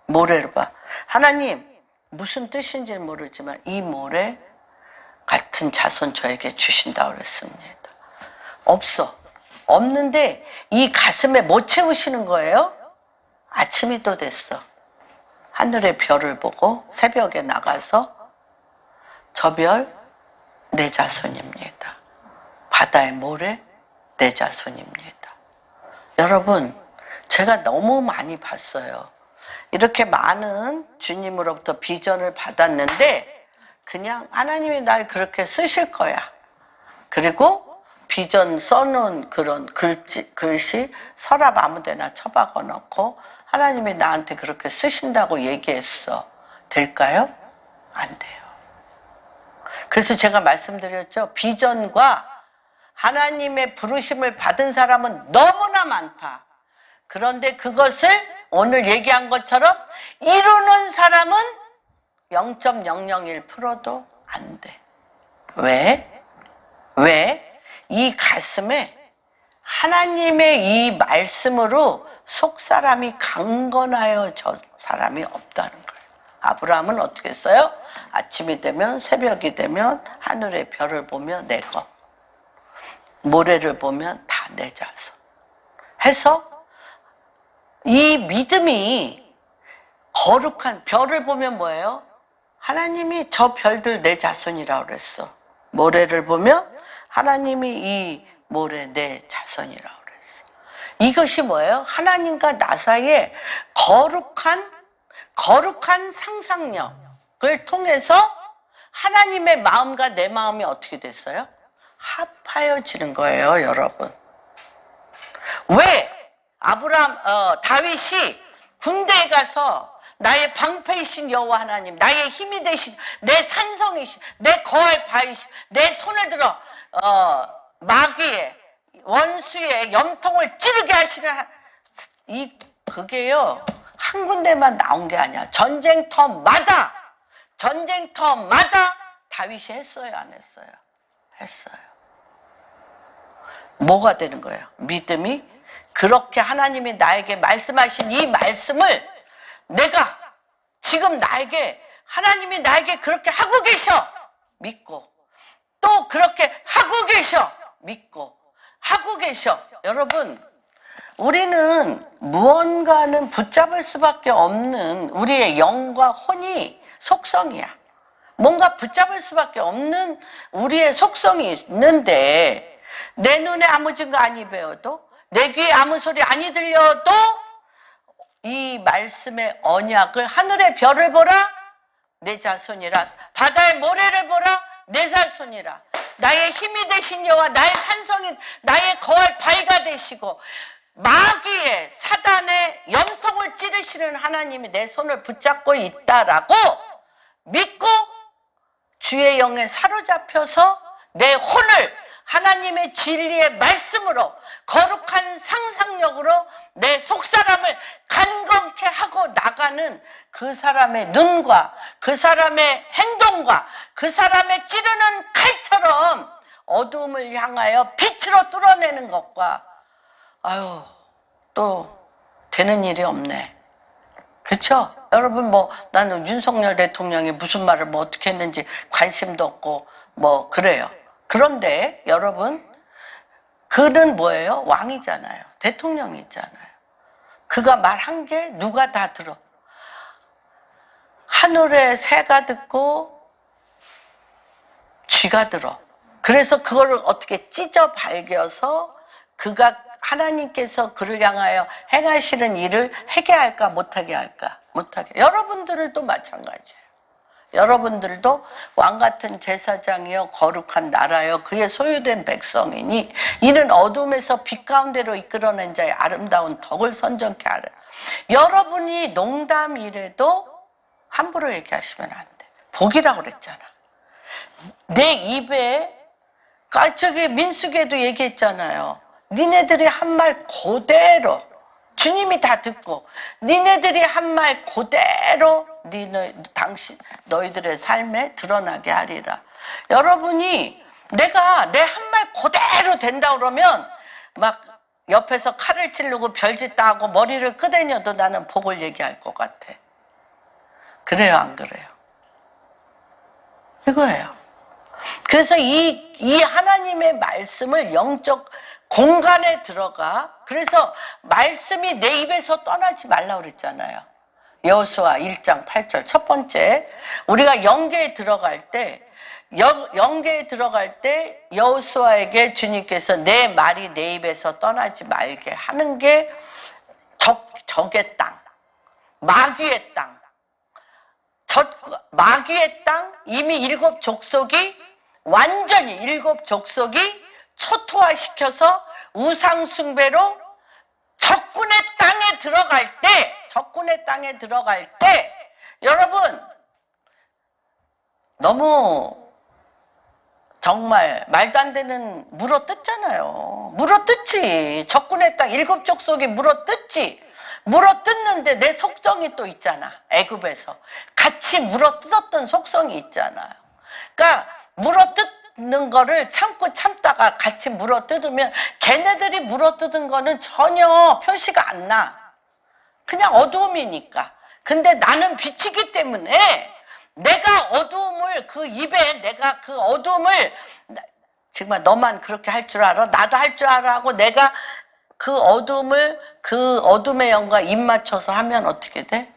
모래를 봐. 하나님, 무슨 뜻인지 모르지만 이 모래 같은 자손 저에게 주신다고 그랬습니다. 없는데 이 가슴에 못 채우시는 거예요? 아침이 또 됐어. 하늘의 별을 보고 새벽에 나가서 저 별 내 자손입니다. 바다의 모래 내 자손입니다. 여러분, 제가 너무 많이 봤어요. 이렇게 많은 주님으로부터 비전을 받았는데 그냥 하나님이 날 그렇게 쓰실 거야. 그리고 비전 써놓은 그런 글씨 서랍 아무데나 처박아 놓고 하나님이 나한테 그렇게 쓰신다고 얘기했어. 될까요? 안 돼요. 그래서 제가 말씀드렸죠. 비전과 하나님의 부르심을 받은 사람은 너무나 많다. 그런데 그것을 오늘 얘기한 것처럼 이루는 사람은 0.001%도 안 돼. 왜? 왜? 이 가슴에 하나님의 이 말씀으로 속 사람이 강건하여 저 사람이 없다는 거예요. 아브라함은 어떻게 했어요? 아침이 되면 새벽이 되면 하늘의 별을 보며 내 것, 모래를 보면 다 내 자손 해서 이 믿음이 거룩한 별을 보면 뭐예요? 하나님이 저 별들 내 자손이라고 그랬어. 모래를 보면 하나님이 이 모래 내 자손이라고 그랬어. 이것이 뭐예요? 하나님과 나 사이에 거룩한 상상력을 통해서 하나님의 마음과 내 마음이 어떻게 됐어요? 합하여지는 거예요, 여러분. 왜? 다윗이 군대에 가서 나의 방패이신 여호와 하나님, 나의 힘이 되신, 내 산성이신, 내 거할 바이신, 내 손에 들어 마귀의 원수의 염통을 찌르게 하시는 그게요 한 군데만 나온 게 아니야. 전쟁터마다 다윗이 했어요, 안 했어요? 했어요. 뭐가 되는 거예요? 믿음이 그렇게 하나님이 나에게 말씀하신 이 말씀을 내가 지금 하나님이 나에게 그렇게 하고 계셔 믿고, 또 그렇게 하고 계셔 믿고, 하고 계셔. 여러분, 우리는 무언가는 붙잡을 수밖에 없는 우리의 영과 혼이 속성이야. 뭔가 붙잡을 수밖에 없는 우리의 속성이 있는데, 내 눈에 아무 증거 아니 배워도, 내 귀에 아무 소리 아니 들려도 이 말씀의 언약을, 하늘의 별을 보라 내 자손이라, 바다의 모래를 보라 내 자손이라, 나의 힘이 되신 여호와, 나의 산성인, 나의 거할 바위가 되시고 마귀의 사단의 염통을 찌르시는 하나님이 내 손을 붙잡고 있다라고 믿고 주의 영에 사로잡혀서 내 혼을 하나님의 진리의 말씀으로, 거룩한 상상력으로 내 속사람을 간건케 하고 나가는 그 사람의 눈과 그 사람의 행동과 그 사람의 찌르는 칼처럼 어두움을 향하여 빛으로 뚫어내는 것과, 또 되는 일이 없네. 그렇죠? 여러분, 나는 윤석열 대통령이 무슨 말을 어떻게 했는지 관심도 없고 그래요. 그런데 여러분, 그는 뭐예요? 왕이잖아요. 대통령이잖아요. 그가 말한 게 누가 다 들어? 하늘의 새가 듣고 쥐가 들어. 그래서 그거를 어떻게 찢어 발겨서 그가, 하나님께서 그를 향하여 행하시는 일을 하게 할까 못하게 할까? 못하게. 여러분들도 마찬가지예요. 여러분들도 왕같은 제사장이여 거룩한 나라여 그의 소유된 백성이니 이는 어둠에서 빛 가운데로 이끌어낸 자의 아름다운 덕을 선전케 하라. 여러분이 농담이래도 함부로 얘기하시면 안 돼. 복이라고 그랬잖아. 내 입에, 저기 민수기에도 얘기했잖아요. 니네들이 한 말 그대로, 주님이 다 듣고 니네들이 한 말 그대로 너희들의 삶에 드러나게 하리라. 여러분이 내가 내 한 말 그대로 된다 그러면 막 옆에서 칼을 찌르고 별짓 다 하고 머리를 끄대녀도 나는 복을 얘기할 것 같아. 그래요, 안 그래요? 이거예요. 그래서 이 하나님의 말씀을 영적 공간에 들어가, 그래서 말씀이 내 입에서 떠나지 말라고 그랬잖아요. 여호수아 1장 8절 첫 번째, 우리가 영계에 들어갈 때 여호수아에게 주님께서 내 말이 내 입에서 떠나지 말게 하는 게 적의 땅, 마귀의 땅, 마귀의 땅, 이미 일곱 족속이 초토화시켜서 우상숭배로 적군의 땅에 들어갈 때 여러분, 너무 정말 말도 안 되는 물어뜯잖아요. 물어뜯지. 적군의 땅 일곱 족속이 물어뜯지. 물어뜯는데 내 속성이 또 있잖아. 애굽에서 같이 물어뜯었던 속성이 있잖아요. 그러니까 물어뜯는 거를 참다가 같이 물어뜯으면 걔네들이 물어뜯은 거는 전혀 표시가 안 나. 그냥 어두움이니까. 근데 나는 빛이기 때문에 내가 어두움을 그 입에 내가 그 어두움을 정말 너만 그렇게 할 줄 알아? 나도 할 줄 알아 하고 내가 그 어둠을 그 어둠의 영과 입 맞춰서 하면 어떻게 돼?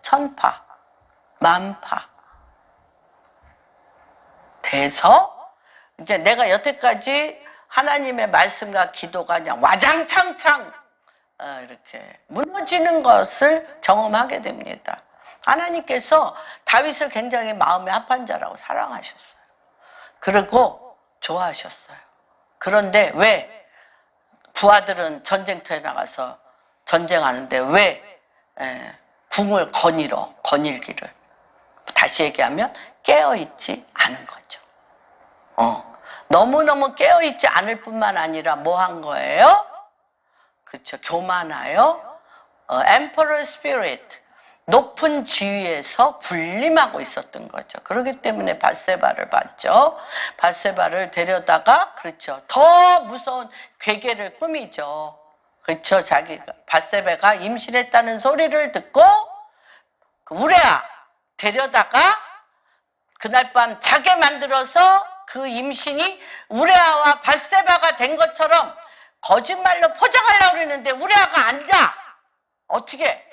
천파, 만파 돼서 이제 내가 여태까지 하나님의 말씀과 기도가 그냥 와장창창 이렇게 무너지는 것을 경험하게 됩니다. 하나님께서 다윗을 굉장히 마음에 합한 자라고 사랑하셨어요. 그리고 좋아하셨어요. 그런데 왜 부하들은 전쟁터에 나가서 전쟁하는데 왜 궁을 거닐기를 다시 얘기하면 깨어있지 않은 거죠. 너무너무 깨어있지 않을 뿐만 아니라 뭐 한 거예요? 그렇죠. 교만하여 Emperor Spirit 높은 지위에서 군림하고 있었던 거죠. 그렇기 때문에 밧세바를 봤죠. 밧세바를 데려다가 그렇죠. 더 무서운 괴계를 꾸미죠. 그렇죠. 자기가 밧세바가 임신했다는 소리를 듣고 우레아 데려다가 그날 밤 자게 만들어서 그 임신이 우레아와 밧세바가 된 것처럼 거짓말로 포장하려고 그랬는데 우레아가 안 자. 어떻게?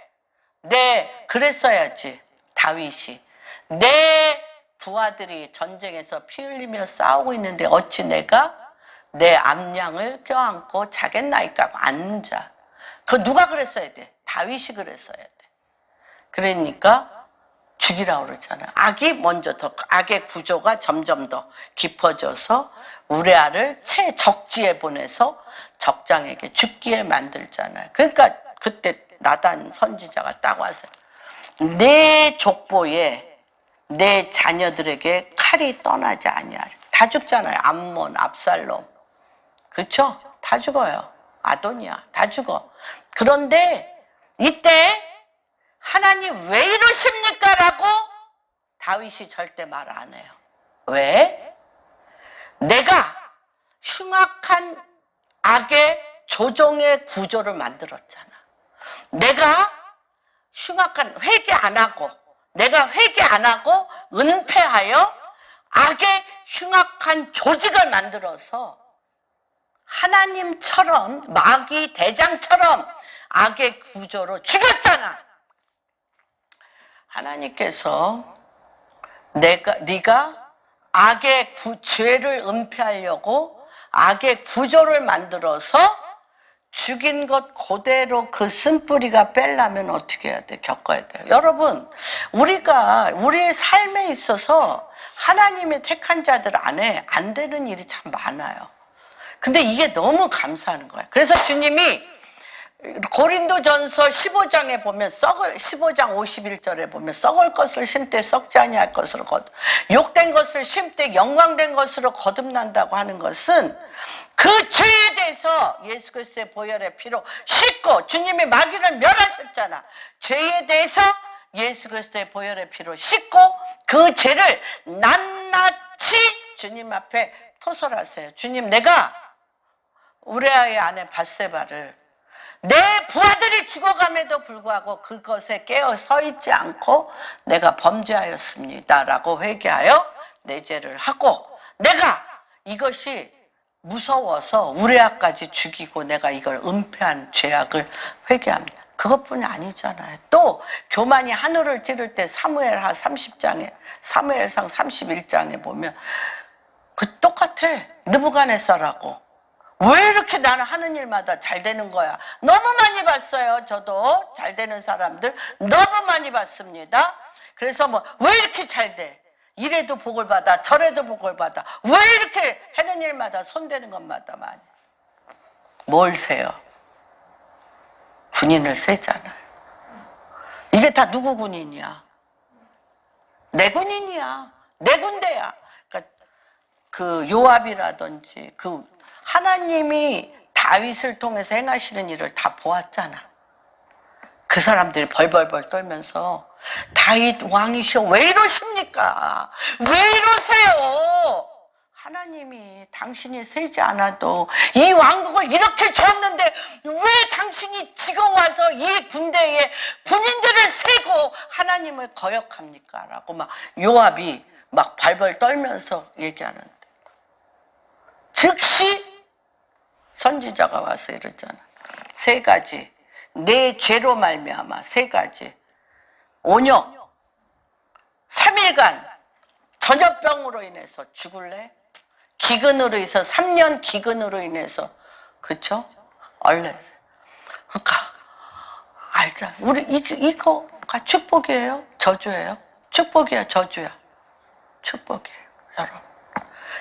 그랬어야지. 다윗이 내 부하들이 전쟁에서 피 흘리며 싸우고 있는데 어찌 내가 내 암양을 껴안고 자겠나이까 안 자. 그거 누가 그랬어야 돼? 다윗이 그랬어야 돼. 그러니까 죽이라고 그러잖아. 악의 구조가 점점 더 깊어져서 우레아를 최적지에 보내서 적장에게 죽기에 만들잖아요. 그러니까 그때 나단 선지자가 딱 와서 내 족보에 내 자녀들에게 칼이 떠나지 아니하리. 다 죽잖아요. 암몬, 압살롬. 그렇죠? 다 죽어요. 아도니아 다 죽어. 그런데 이때 하나님 왜 이러십니까? 라고 다윗이 절대 말 안 해요. 왜? 내가 흉악한 악의 조종의 구조를 만들었잖아. 내가 흉악한 회개 안 하고 내가 회개 안 하고 은폐하여 악의 흉악한 조직을 만들어서 하나님처럼 마귀 대장처럼 악의 구조로 죽였잖아. 하나님께서 네가 악의 죄를 은폐하려고 악의 구조를 만들어서 죽인 것 그대로 그 쓴뿌리가 빼려면 어떻게 해야 돼? 겪어야 돼요. 여러분, 우리의 삶에 있어서 하나님의 택한 자들 안에 안 되는 일이 참 많아요. 근데 이게 너무 감사한 거예요. 그래서 주님이 고린도전서 15장에 보면 15장 51절에 보면 썩을 것을 심되 썩지 아니할 것으로 욕된 것을 심되 영광된 것으로 거듭난다고 하는 것은 그 죄에 대해서 예수 그리스도의 보혈의 피로 씻고 주님이 마귀를 멸하셨잖아. 죄에 대해서 예수 그리스도의 보혈의 피로 씻고 그 죄를 낱낱이 주님 앞에 토설하세요. 주님, 내가 우레아의 아내 밧세바를 내 부하들이 죽어감에도 불구하고 그것에 깨어 서 있지 않고 내가 범죄하였습니다 라고 회개하여 내 죄를 하고 내가 이것이 무서워서 우레아까지 죽이고 내가 이걸 은폐한 죄악을 회개합니다. 그것뿐이 아니잖아요. 또 교만이 하늘을 찌를 때 사무엘하 30장에 사무엘상 31장에 보면 그 똑같아. 느부갓네살하고 왜 이렇게 나는 하는 일마다 잘 되는 거야? 너무 많이 봤어요. 저도 잘 되는 사람들 너무 많이 봤습니다. 그래서 왜 이렇게 잘 돼? 이래도 복을 받아 저래도 복을 받아. 왜 이렇게 하는 일마다 손대는 것마다 많이. 뭘 세요? 군인을 세잖아요. 이게 다 누구 군인이야? 내 군인이야. 내 군대야. 그러니까 그 요압이라든지 하나님이 다윗을 통해서 행하시는 일을 다 보았잖아. 그 사람들이 벌벌벌 떨면서 다윗 왕이시여 왜 이러십니까? 왜 이러세요? 하나님이 당신이 세지 않아도 이 왕국을 이렇게 줬는데 왜 당신이 지금 와서 이 군대에 군인들을 세고 하나님을 거역합니까? 라고 막 요압이 막 발벌 떨면서 얘기하는데 즉시 선지자가 와서 이러잖아. 세 가지. 내 죄로 말미암아 세 가지. 온역 3일간 전염병으로 인해서 죽을래? 기근으로 인해서 3년 기근으로 인해서 그쵸? 얼레. 그러니까 알자. 우리 이거가 축복이에요? 저주예요? 축복이야, 저주야? 축복이에요, 여러분.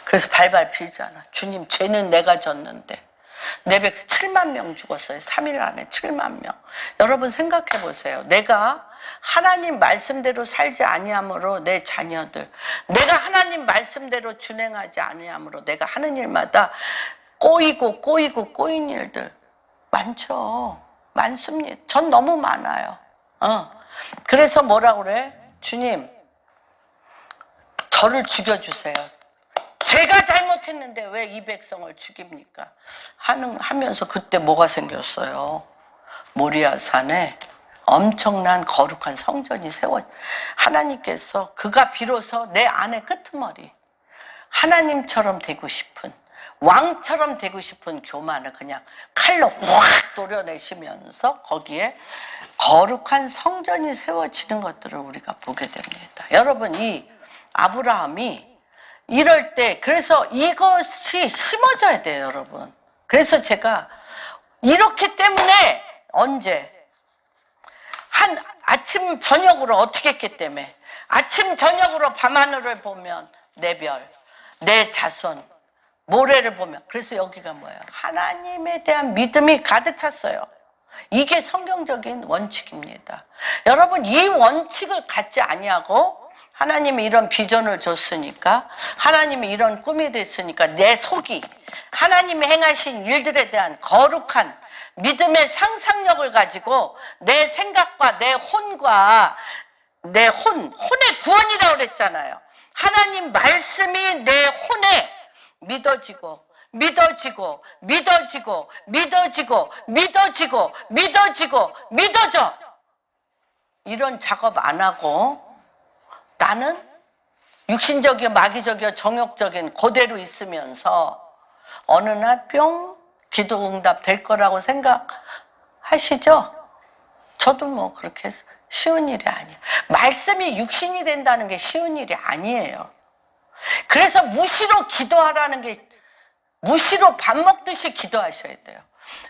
그래서 발발 빌잖아. 주님, 죄는 내가 졌는데 내 백성 7만 명 죽었어요. 3일 안에 7만 명. 여러분 생각해 보세요. 내가 하나님 말씀대로 살지 아니함으로 내 자녀들, 내가 하나님 말씀대로 준행하지 아니함으로 내가 하는 일마다 꼬인 일들 많죠. 많습니다. 전 너무 많아요. 그래서 뭐라 그래? 주님, 저를 죽여주세요. 제가 잘못했는데 왜 이 백성을 죽입니까? 하면서 그때 뭐가 생겼어요? 모리아산에 엄청난 거룩한 성전이 하나님께서 그가 비로소 내 안의 끄트머리, 하나님처럼 되고 싶은, 왕처럼 되고 싶은 교만을 그냥 칼로 확 도려내시면서 거기에 거룩한 성전이 세워지는 것들을 우리가 보게 됩니다. 여러분, 이 아브라함이 이럴 때, 그래서 이것이 심어져야 돼요, 여러분. 그래서 제가 이렇기 때문에 언제 아침 저녁으로 어떻게 했기 때문에 아침 저녁으로 밤하늘을 보면 내 별, 내 자손, 모래를 보면, 그래서 여기가 뭐예요? 하나님에 대한 믿음이 가득 찼어요. 이게 성경적인 원칙입니다. 여러분, 이 원칙을 갖지 아니하고 하나님이 이런 비전을 줬으니까, 하나님이 이런 꿈이 됐으니까 내 속이 하나님이 행하신 일들에 대한 거룩한 믿음의 상상력을 가지고 내 생각과 내 혼과 혼의 구원이라고 그랬잖아요. 하나님 말씀이 내 혼에 믿어지고 믿어져. 이런 작업 안 하고 나는 육신적이고 마귀적이고 정욕적인 그대로 있으면서 어느 날 뿅 기도 응답 될 거라고 생각하시죠? 저도 뭐 그렇게 쉬운 일이 아니에요. 말씀이 육신이 된다는 게 쉬운 일이 아니에요. 그래서 무시로 기도하라는 게, 무시로 밥 먹듯이 기도하셔야 돼요.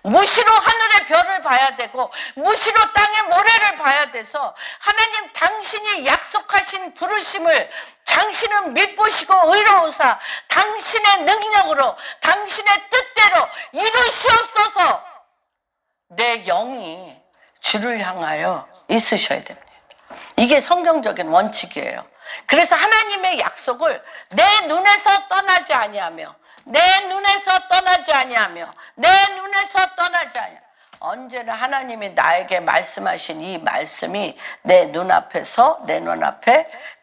무시로 하늘의 별을 봐야 되고 무시로 땅의 모래를 봐야 돼서 하나님 당신이 약속하신 부르심을 당신은 믿보시고 의로우사 당신의 능력으로 당신의 뜻대로 이루시옵소서. 내 영이 주를 향하여 있으셔야 됩니다. 이게 성경적인 원칙이에요. 그래서 하나님의 약속을 내 눈에서 떠나지 아니하며 언제나 하나님이 나에게 말씀하신 이 말씀이 내 눈앞에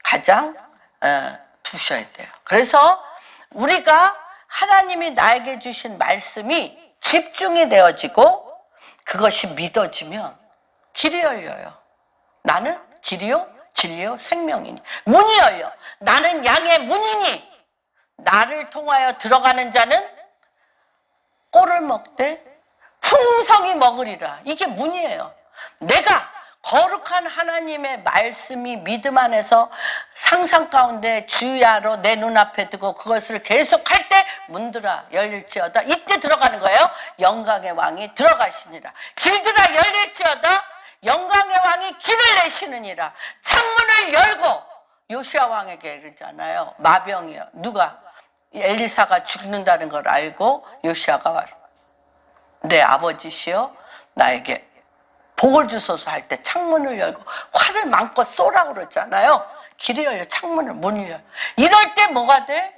가장 두셔야 돼요. 그래서 우리가 하나님이 나에게 주신 말씀이 집중이 되어지고 그것이 믿어지면 길이 열려요. 나는 길이요 진리요 생명이니 문이 열려. 나는 양의 문이니 나를 통하여 들어가는 자는 꼴을 먹되 풍성히 먹으리라. 이게 문이에요. 내가 거룩한 하나님의 말씀이 믿음 안에서 상상 가운데 주야로 내 눈앞에 두고 그것을 계속할 때 문들아 열릴지어다. 이때 들어가는 거예요. 영광의 왕이 들어가시니라. 길들아 열릴지어다. 영광의 왕이 길을 내시느니라. 창문을 열고 요시야 왕에게 이러잖아요. 마병이요. 누가? 엘리사가 죽는다는 걸 알고 요시야가 왔어. 내 아버지시여 나에게 복을 주소서 할 때 창문을 열고 화를 마음껏 쏘라고 그랬잖아요. 길이 열려 문을 열려. 이럴 때 뭐가 돼?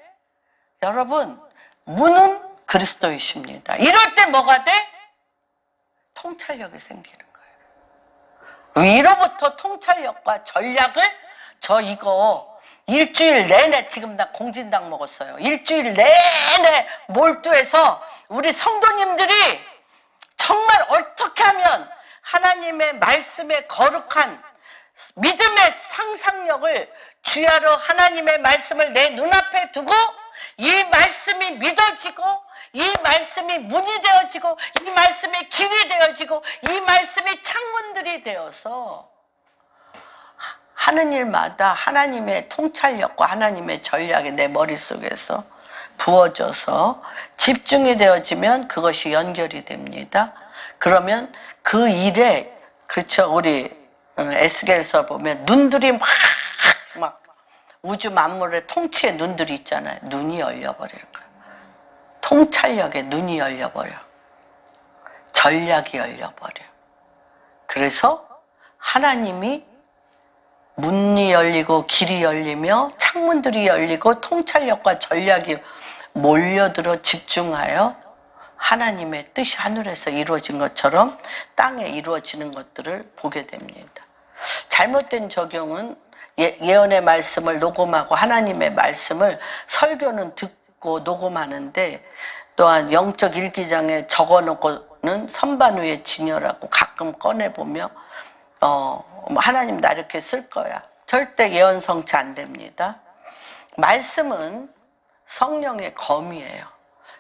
여러분, 문은 그리스도이십니다. 이럴 때 뭐가 돼? 통찰력이 생기는 거예요. 위로부터 통찰력과 전략을 저 이거 일주일 내내, 지금 나 공진당 먹었어요. 일주일 내내 몰두해서 우리 성도님들이 정말 어떻게 하면 하나님의 말씀의 거룩한 믿음의 상상력을 주야로 하나님의 말씀을 내 눈앞에 두고 이 말씀이 믿어지고 이 말씀이 문이 되어지고 이 말씀이 길이 되어지고 이 말씀이 창문들이 되어서 하는 일마다 하나님의 통찰력과 하나님의 전략이 내 머릿속에서 부어져서 집중이 되어지면 그것이 연결이 됩니다. 그러면 그 일에, 그렇죠, 우리 에스겔서 보면 눈들이 막 우주 만물의 통치의 눈들이 있잖아요. 눈이 열려버리는 거예요. 통찰력에 눈이 열려버려. 전략이 열려버려. 그래서 하나님이 문이 열리고 길이 열리며 창문들이 열리고 통찰력과 전략이 몰려들어 집중하여 하나님의 뜻이 하늘에서 이루어진 것처럼 땅에 이루어지는 것들을 보게 됩니다. 잘못된 적용은 예언의 말씀을 녹음하고 하나님의 말씀을 설교는 듣고 녹음하는데 또한 영적 일기장에 적어놓고는 선반 위에 진열하고 가끔 꺼내보며 하나님 나 이렇게 쓸 거야. 절대 예언 성취 안 됩니다. 말씀은 성령의 검이에요.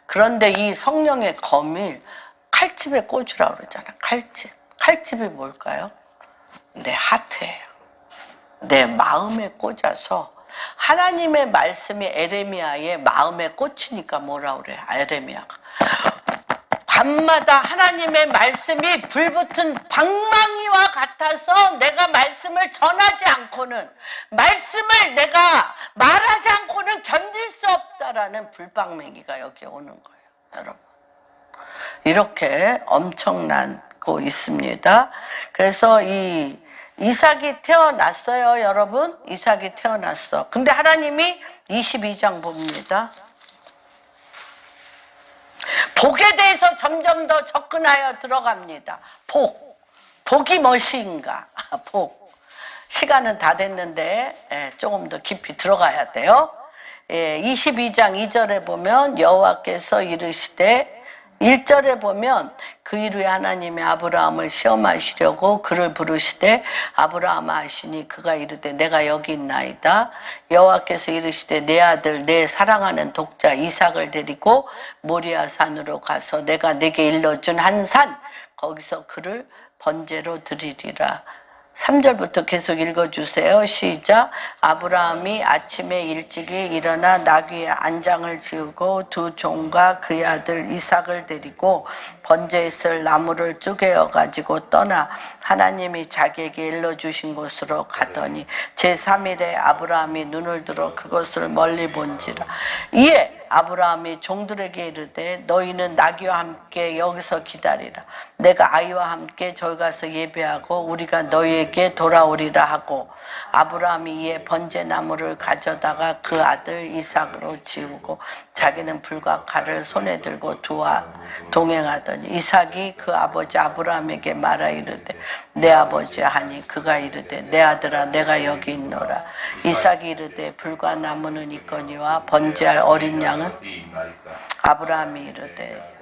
그런데 이 성령의 검을 칼집에 꽂으라고 그러잖아. 칼집. 칼집이 뭘까요? 내 하트예요. 내 마음에 꽂아서 하나님의 말씀이 에레미야의 마음에 꽂히니까 뭐라 그래? 에레미야가 밤마다 하나님의 말씀이 불붙은 방망이와 같아서 내가 말씀을 전하지 않고는, 말씀을 내가 말하지 않고는 견딜 수 없다라는 불방맹이가 여기 오는 거예요. 여러분, 이렇게 엄청나고 있습니다. 그래서 이 이삭이 태어났어요. 여러분, 이삭이 태어났어. 근데 하나님이 22장 봅니다. 복에 대해서 점점 더 접근하여 들어갑니다. 복이 무엇인가? 복. 시간은 다 됐는데 조금 더 깊이 들어가야 돼요. 22장 2절에 보면 여호와께서 이르시되, 1절에 보면 그 일 후에 하나님이 아브라함을 시험하시려고 그를 부르시되 아브라함아 하시니 그가 이르되 내가 여기 있나이다. 여호와께서 이르시되 내 아들 내 사랑하는 독자 이삭을 데리고 모리아 산으로 가서 내가 내게 일러준 한 산 거기서 그를 번제로 드리리라. 3절부터 계속 읽어주세요. 시작. 아브라함이 아침에 일찍이 일어나 나귀의 안장을 지우고 두 종과 그의 아들 이삭을 데리고 번제에 쓸 나무를 쪼개어 가지고 떠나 하나님이 자기에게 일러주신 곳으로 가더니 제3일에 아브라함이 눈을 들어 그것을 멀리 본지라. 이에 아브라함이 종들에게 이르되 너희는 나귀와 함께 여기서 기다리라. 내가 아이와 함께 저기 가서 예배하고 우리가 너희에게 돌아오리라 하고, 아브라함이 이에 번제나무를 가져다가 그 아들 이삭으로 지우고 자기는 불과 칼을 손에 들고 두와 동행하더니 이삭이 그 아버지 아브라함에게 말하 이르되 내 아버지 하니 그가 이르되 내 아들아 내가 여기 있노라. 이삭이 이르되 불과 나무는 있거니와 번제할 어린 양은? 아브라함이 이르되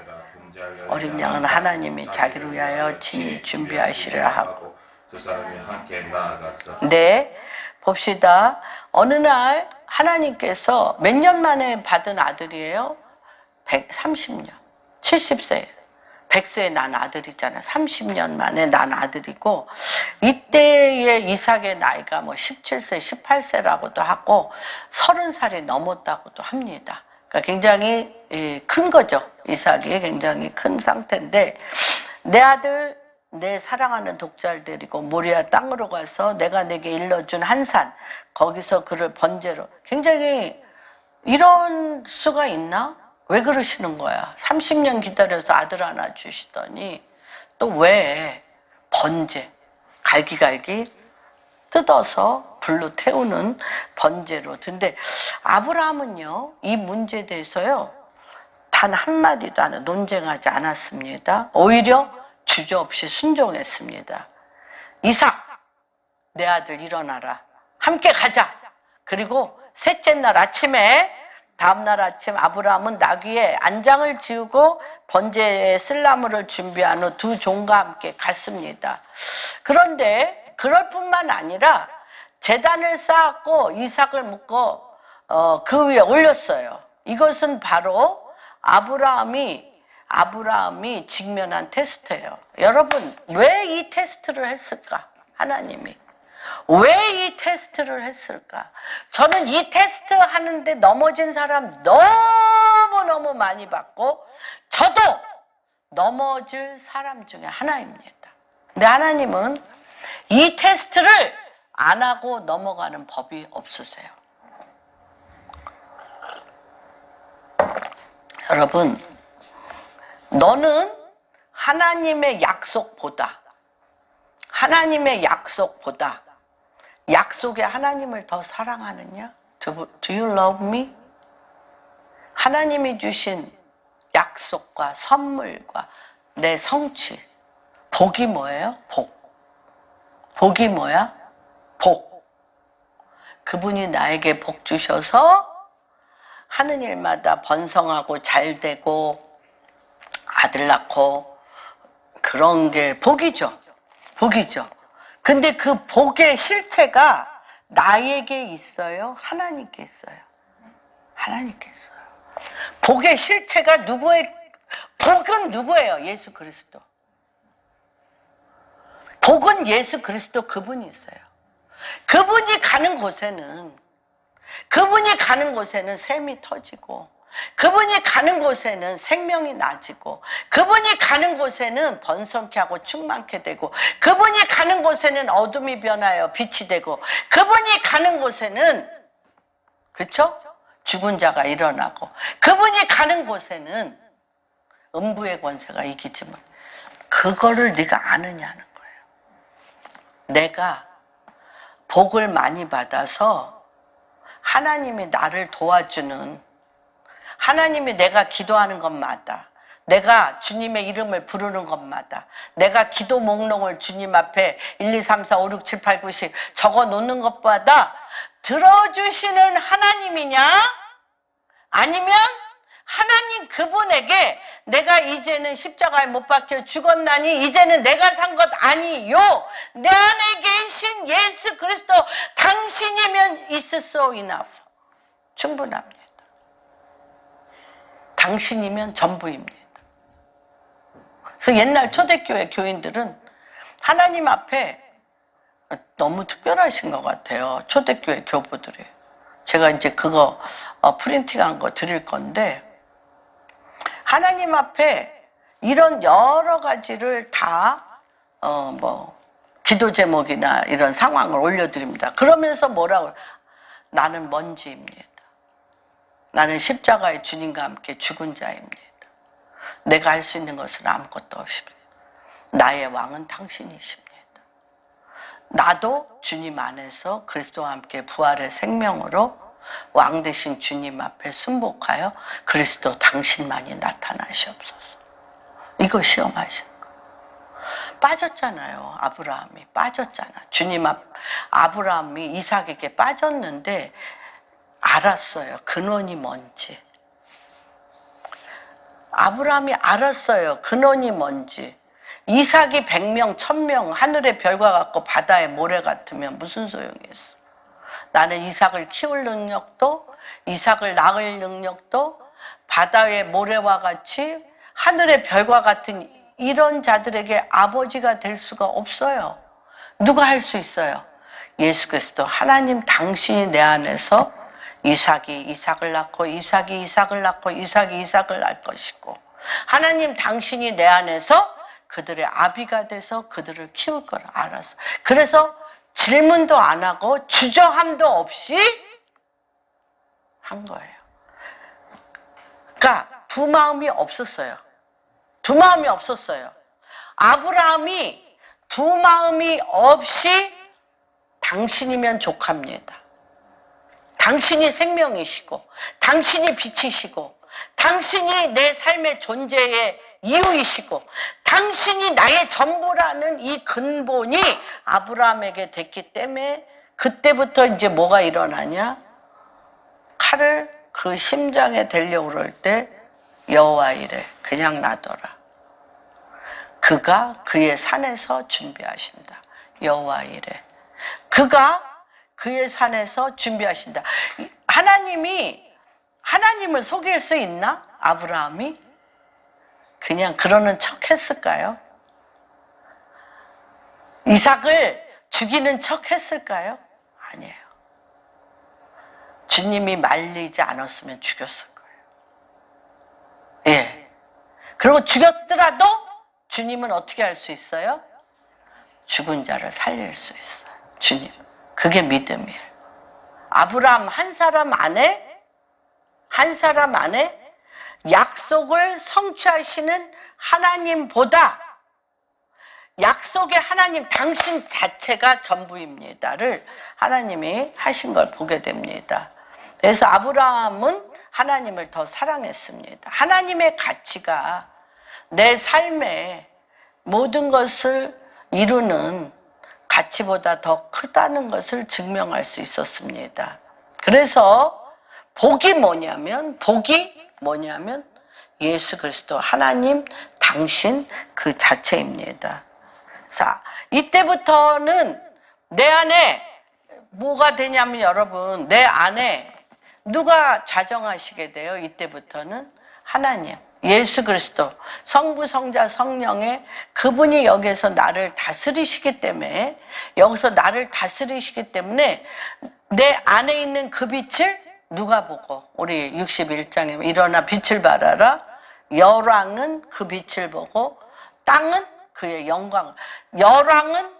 어린 양은 하나님이 자기를 위하여 친히 준비하시리라 하고. 네, 봅시다. 어느 날 하나님께서 몇 년 만에 받은 아들이에요? 130년, 70세, 100세에 난 아들이잖아. 30년 만에 난 아들이고, 이때의 이삭의 나이가 뭐 17세, 18세라고도 하고 30살이 넘었다고도 합니다. 그러니까 굉장히 큰 거죠. 이삭이 굉장히 큰 상태인데, 내 아들 내 사랑하는 독자를 데리고 모리아 땅으로 가서 내가 내게 일러준 한 산 거기서 그를 번제로. 굉장히 이런 수가 있나? 왜 그러시는 거야? 30년 기다려서 아들 하나 주시더니 또 왜 번제, 갈기갈기 뜯어서 불로 태우는 번제로. 근데 아브라함은요, 이 문제에 대해서요 단 한마디도 안 논쟁하지 않았습니다. 오히려 주저없이 순종했습니다. 이삭, 내 아들 일어나라. 함께 가자. 그리고 셋째 날 아침에 다음날 아침 아브라함은 나귀에 안장을 지우고 번제에 쓸나무를 준비한 후 두 종과 함께 갔습니다. 그런데 그럴 뿐만 아니라 제단을 쌓았고 이삭을 묶어 그 위에 올렸어요. 이것은 바로 아브라함이 직면한 테스트예요. 여러분, 왜 이 테스트를 했을까? 하나님이. 왜 이 테스트를 했을까? 저는 이 테스트 하는데 넘어진 사람 너무너무 많이 봤고, 저도 넘어질 사람 중에 하나입니다. 근데 하나님은 이 테스트를 안 하고 넘어가는 법이 없으세요. 여러분, 너는 하나님의 약속보다 약속에 하나님을 더 사랑하느냐? Do you love me? 하나님이 주신 약속과 선물과 내 성취. 복이 뭐예요? 복이 뭐야? 복. 그분이 나에게 복 주셔서 하는 일마다 번성하고 잘 되고 아들 낳고 그런 게 복이죠. 근데 그 복의 실체가 나에게 있어요? 하나님께 있어요? 하나님께 있어요. 복의 실체가 복은 누구예요? 예수 그리스도. 복은 예수 그리스도 그분이 있어요. 그분이 가는 곳에는 샘이 터지고, 그분이 가는 곳에는 생명이 나지고, 그분이 가는 곳에는 번성케 하고 충만케 되고, 그분이 가는 곳에는 어둠이 변하여 빛이 되고, 그분이 가는 곳에는, 그쵸? 죽은 자가 일어나고, 그분이 가는 곳에는 음부의 권세가 이기지만, 그거를 네가 아느냐는 거예요. 내가 복을 많이 받아서 하나님이 나를 도와주는, 하나님이 내가 기도하는 것마다, 내가 주님의 이름을 부르는 것마다, 내가 기도 목록을 주님 앞에 1, 2, 3, 4, 5, 6, 7, 8, 9, 10 적어 놓는 것보다 들어주시는 하나님이냐? 아니면 하나님 그분에게 내가 이제는 십자가에 못 박혀 죽었나니 이제는 내가 산 것 아니요, 내 안에 계신 예수 그리스도 당신이면 is so enough. 충분합니다. 당신이면 전부입니다. 그래서 옛날 초대교회 교인들은 하나님 앞에 너무 특별하신 것 같아요. 초대교회 교부들이. 제가 이제 그거 프린팅한 거 드릴 건데, 하나님 앞에 이런 여러 가지를 다 기도 제목이나 이런 상황을 올려드립니다. 그러면서 뭐라고? 나는 먼지입니다. 나는 십자가의 주님과 함께 죽은 자입니다. 내가 할 수 있는 것은 아무것도 없습니다. 나의 왕은 당신이십니다. 나도 주님 안에서 그리스도와 함께 부활의 생명으로 왕 되신 주님 앞에 순복하여 그리스도 당신만이 나타나시옵소서. 이거 시험하신 거. 빠졌잖아요. 아브라함이 빠졌잖아. 주님 아브라함이 이삭에게 빠졌는데 알았어요. 근원이 뭔지. 아브라함이 알았어요. 근원이 뭔지. 이삭이 100명, 1000명, 하늘의 별과 같고 바다의 모래 같으면 무슨 소용이었어? 나는 이삭을 키울 능력도, 이삭을 낳을 능력도 바다의 모래와 같이 하늘의 별과 같은 이런 자들에게 아버지가 될 수가 없어요. 누가 할 수 있어요? 예수 그리스도 하나님 당신이 내 안에서 이삭이 이삭을 낳고 이삭이 이삭을 낳고 이삭이 이삭을 낳을 것이고, 하나님 당신이 내 안에서 그들의 아비가 돼서 그들을 키울 걸 알았어. 그래서 질문도 안 하고 주저함도 없이 한 거예요. 그러니까 두 마음이 없었어요. 아브라함이 두 마음이 없이 당신이면 족합니다. 당신이 생명이시고, 당신이 빛이시고, 당신이 내 삶의 존재의 이유이시고, 당신이 나의 전부라는 이 근본이 아브라함에게 됐기 때문에 그때부터 이제 뭐가 일어나냐? 칼을 그 심장에 대려고 그럴 때 여호와 이래 그냥 놔둬라. 그가 그의 산에서 준비하신다. 여호와 이래. 그가 그의 산에서 준비하신다. 하나님을 속일 수 있나? 아브라함이? 그냥 그러는 척 했을까요? 이삭을 죽이는 척 했을까요? 아니에요. 주님이 말리지 않았으면 죽였을 거예요. 예. 그리고 죽였더라도 주님은 어떻게 할 수 있어요? 죽은 자를 살릴 수 있어요. 주님. 그게 믿음이에요. 아브라함 한 사람 안에 약속을 성취하시는 하나님보다 약속의 하나님 당신 자체가 전부입니다를 하나님이 하신 걸 보게 됩니다. 그래서 아브라함은 하나님을 더 사랑했습니다. 하나님의 가치가 내 삶에 모든 것을 이루는 가치보다 더 크다는 것을 증명할 수 있었습니다. 그래서 복이 뭐냐면 예수 그리스도 하나님 당신 그 자체입니다. 자, 이때부터는 내 안에 뭐가 되냐면 여러분, 내 안에 누가 좌정하시게 돼요? 이때부터는 하나님, 예수 그리스도, 성부, 성자, 성령의 그분이 여기서 나를 다스리시기 때문에 내 안에 있는 그 빛을 누가 보고 우리 61장에 일어나 빛을 발하라. 열왕은 그 빛을 보고 땅은 그의 영광을, 열왕은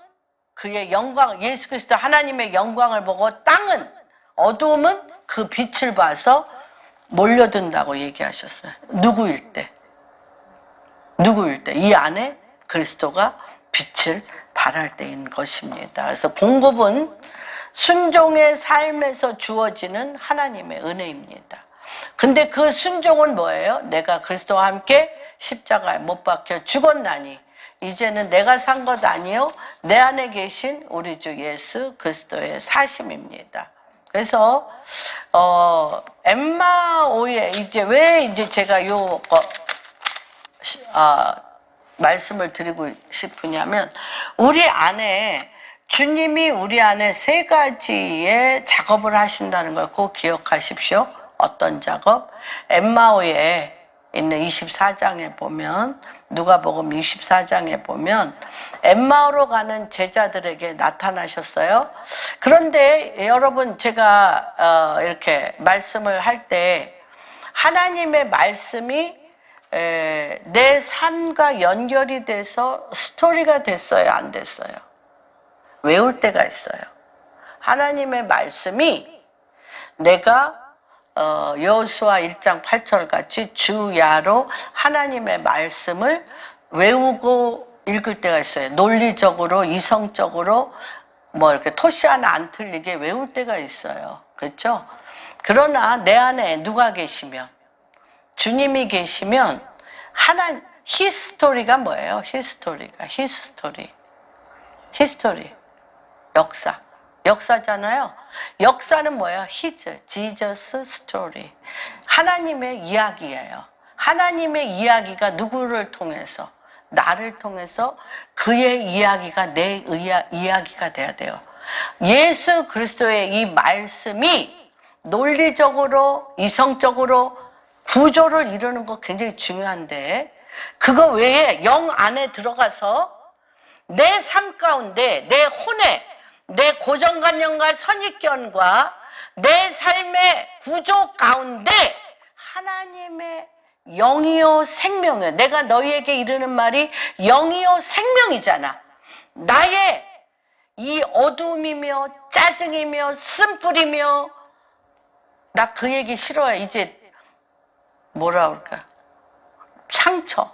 그의 영광, 예수 그리스도 하나님의 영광을 보고 땅은, 어두움은 그 빛을 봐서 몰려든다고 얘기하셨어요. 누구일 때? 이 안에 그리스도가 빛을 발할 때인 것입니다. 그래서 공급은 순종의 삶에서 주어지는 하나님의 은혜입니다. 근데 그 순종은 뭐예요? 내가 그리스도와 함께 십자가에 못 박혀 죽었나니 이제는 내가 산 것 아니요 내 안에 계신 우리 주 예수 그리스도의 사심입니다. 그래서 엠마오에 이제 제가 말씀을 드리고 싶으냐면 우리 안에 주님이 우리 안에 세 가지의 작업을 하신다는 걸 꼭 기억하십시오. 어떤 작업? 엠마오에 있는 24장에 보면, 누가복음 24장에 보면 엠마오로 가는 제자들에게 나타나셨어요. 그런데 여러분, 제가 이렇게 말씀을 할 때 하나님의 말씀이 내 삶과 연결이 돼서 스토리가 됐어요, 안 됐어요? 외울 때가 있어요. 하나님의 말씀이 내가 여호수아 1장 8절 같이 주야로 하나님의 말씀을 외우고 읽을 때가 있어요. 논리적으로, 이성적으로 이렇게 토시 하나 안 틀리게 외울 때가 있어요. 그렇죠? 그러나 내 안에 누가 계시면, 주님이 계시면 히스토리가 뭐예요? 히스토리. 역사잖아요. 역사는 뭐야? Jesus story. 하나님의 이야기예요. 하나님의 이야기가 누구를 통해서? 나를 통해서 그의 이야기가 내 이야기가 돼야 돼요. 예수 그리스도의 이 말씀이 논리적으로, 이성적으로 구조를 이루는 거 굉장히 중요한데, 그거 외에 영 안에 들어가서 내 삶 가운데, 내 혼에, 내 고정관념과 선입견과 내 삶의 구조 가운데 하나님의 영이요 생명이요. 내가 너희에게 이르는 말이 영이요 생명이잖아. 나의 이 어두움이며 짜증이며 쓴뿌리며, 나 그 얘기 싫어해. 이제 뭐라 그럴까? 상처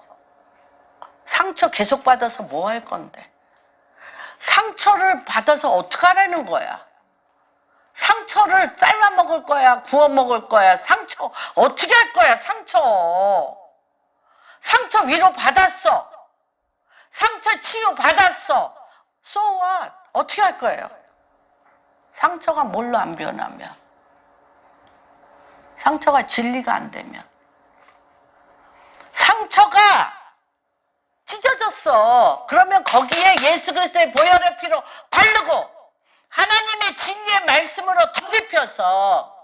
계속 받아서 뭐 할 건데? 상처를 받아서 어떡하라는 거야? 상처를 삶아 먹을 거야? 구워 먹을 거야? 상처 어떻게 할 거야? 상처 위로 받았어. 상처 치유 받았어. So what? 어떻게 할 거예요? 상처가 뭘로 안 변하면, 상처가 진리가 안 되면, 상처가 찢어졌어. 그러면 거기에 예수 그리스도의 보혈의 피로 바르고 하나님의 진리의 말씀으로 덧입혀서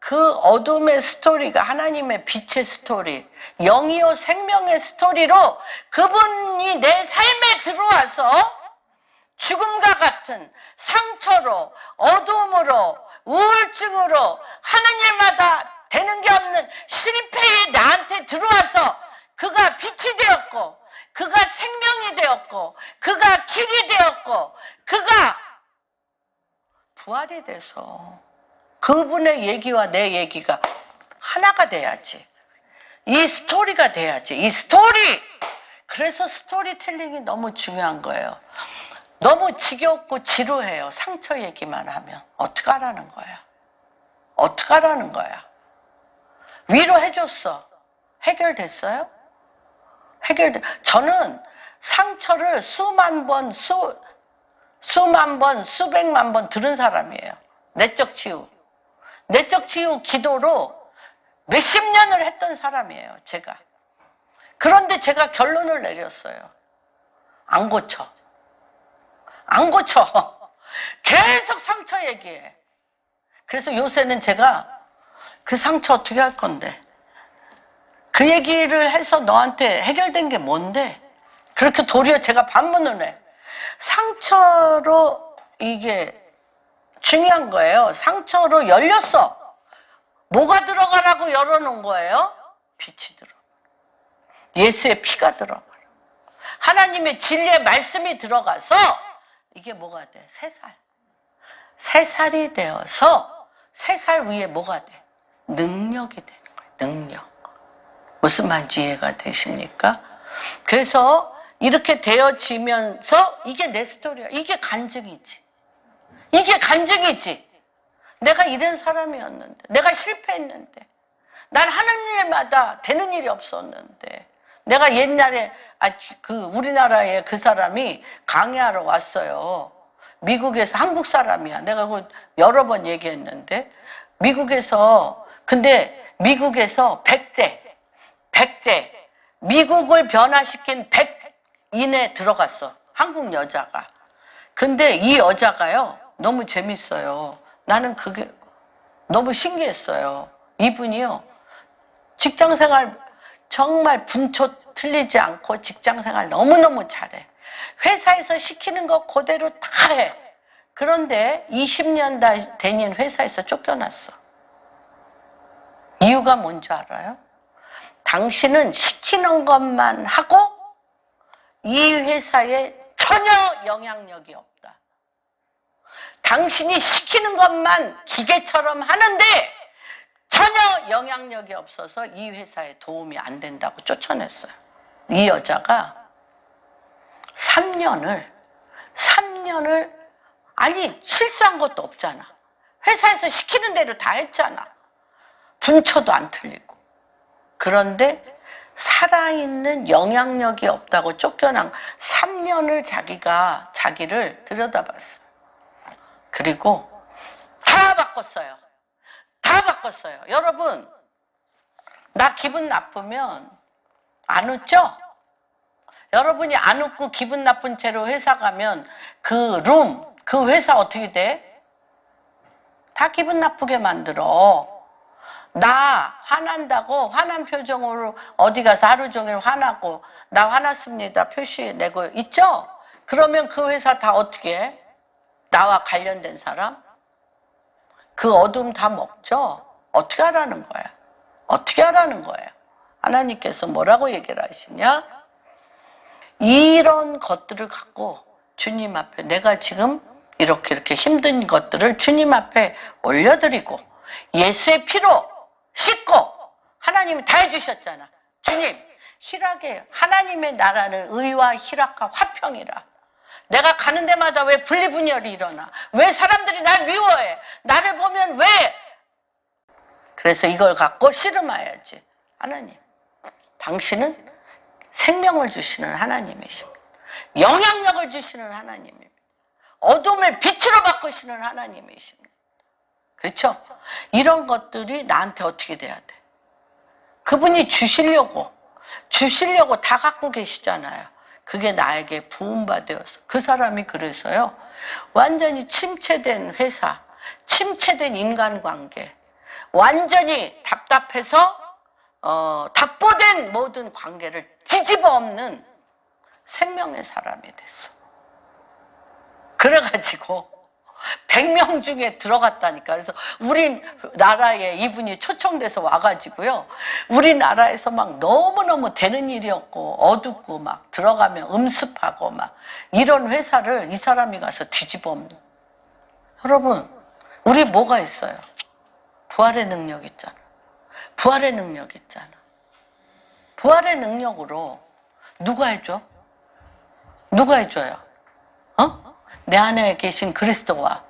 그 어둠의 스토리가 하나님의 빛의 스토리, 영이요 생명의 스토리로 그분이 내 삶에 들어와서 죽음과 같은 상처로, 어둠으로, 우울증으로 하나님마다 되는 게 없는 실패에 나한테 들어와서 그가 빛이 되었고, 그가 생명이 되었고, 그가 길이 되었고, 그가 부활이 돼서 그분의 얘기와 내 얘기가 하나가 돼야지. 이 스토리가 돼야지. 이 스토리! 그래서 스토리텔링이 너무 중요한 거예요. 너무 지겹고 지루해요. 상처 얘기만 하면. 어떡하라는 거야? 어떡하라는 거야? 위로해줬어. 해결됐어요? 저는 상처를 수만 번, 수백만 번 들은 사람이에요. 내적 치유. 내적 치유 기도로 몇십 년을 했던 사람이에요, 제가. 그런데 제가 결론을 내렸어요. 안 고쳐. 안 고쳐. 계속 상처 얘기해. 그래서 요새는 제가 그 상처 어떻게 할 건데? 그 얘기를 해서 너한테 해결된 게 뭔데? 그렇게 도리어 제가 반문을 해. 상처로 이게 중요한 거예요. 상처로 열렸어. 뭐가 들어가라고 열어놓은 거예요? 빛이 들어. 예수의 피가 들어가. 하나님의 진리의 말씀이 들어가서 이게 뭐가 돼? 새살. 새살이 되어서 새살 위에 뭐가 돼? 능력이 되는 거예요. 능력. 무슨 말인지 이해가 되십니까? 그래서 이렇게 되어지면서 이게 내 스토리야. 이게 간증이지. 이게 간증이지. 내가 이런 사람이었는데, 내가 실패했는데, 난 하는 일마다 되는 일이 없었는데, 내가 옛날에 우리나라에 그 사람이 강의하러 왔어요. 미국에서, 한국 사람이야. 내가 그 여러 번 얘기했는데, 근데 미국에서 100대 미국을 변화시킨 100인에 들어갔어. 한국 여자가. 근데 이 여자가요, 너무 재밌어요. 나는 그게 너무 신기했어요. 이분이요, 직장생활 정말 분초 틀리지 않고 직장생활 너무너무 잘해. 회사에서 시키는 거 그대로 다 해. 그런데 20년 다닌 회사에서 쫓겨났어. 이유가 뭔지 알아요? 당신은 시키는 것만 하고 이 회사에 전혀 영향력이 없다. 당신이 시키는 것만 기계처럼 하는데 전혀 영향력이 없어서 이 회사에 도움이 안 된다고 쫓아냈어요. 이 여자가 3년을 아니 실수한 것도 없잖아. 회사에서 시키는 대로 다 했잖아. 분초도 안 틀리고. 그런데 살아있는 영향력이 없다고 쫓겨난 3년을 자기를 들여다봤어요. 그리고 다 바꿨어요. 다 바꿨어요. 여러분, 나 기분 나쁘면 안 웃죠? 여러분이 안 웃고 기분 나쁜 채로 회사 가면 그 회사 어떻게 돼? 다 기분 나쁘게 만들어. 나 화난다고 화난 표정으로 어디 가서 하루 종일 화나고 나 화났습니다 표시 내고 있죠? 그러면 그 회사 다 어떻게 해? 나와 관련된 사람? 그 어둠 다 먹죠? 어떻게 하라는 거야? 어떻게 하라는 거예요? 하나님께서 뭐라고 얘기를 하시냐? 이런 것들을 갖고 주님 앞에 내가 지금 이렇게 힘든 것들을 주님 앞에 올려드리고 예수의 피로 씻고 하나님이 다 해주셨잖아. 주님, 희락에 하나님의 나라는 의와 희락과 화평이라. 내가 가는 데마다 왜 분리분열이 일어나? 왜 사람들이 날 미워해? 나를 보면 왜? 그래서 이걸 갖고 씨름해야지. 하나님, 당신은 생명을 주시는 하나님이십니다. 영향력을 주시는 하나님입니다. 어둠을 빛으로 바꾸시는 하나님이십니다. 그렇죠? 이런 것들이 나한테 어떻게 돼야 돼? 그분이 주시려고 다 갖고 계시잖아요. 그게 나에게 부음받아서 그 사람이 그래서요. 완전히 침체된 회사, 침체된 인간관계, 완전히 답답해서 답보된 모든 관계를 뒤집어 엎는 생명의 사람이 됐어. 그래가지고 100명 중에 들어갔다니까. 그래서 우리나라에 이분이 초청돼서 와가지고요. 우리나라에서 막 너무너무 되는 일이었고 어둡고 막 들어가면 음습하고 막 이런 회사를 이 사람이 가서 뒤집어 엎는. 여러분, 우리 뭐가 있어요? 부활의 능력 있잖아. 부활의 능력 있잖아. 부활의 능력으로 누가 해줘? 누가 해줘요? 내 안에 계신 그리스도와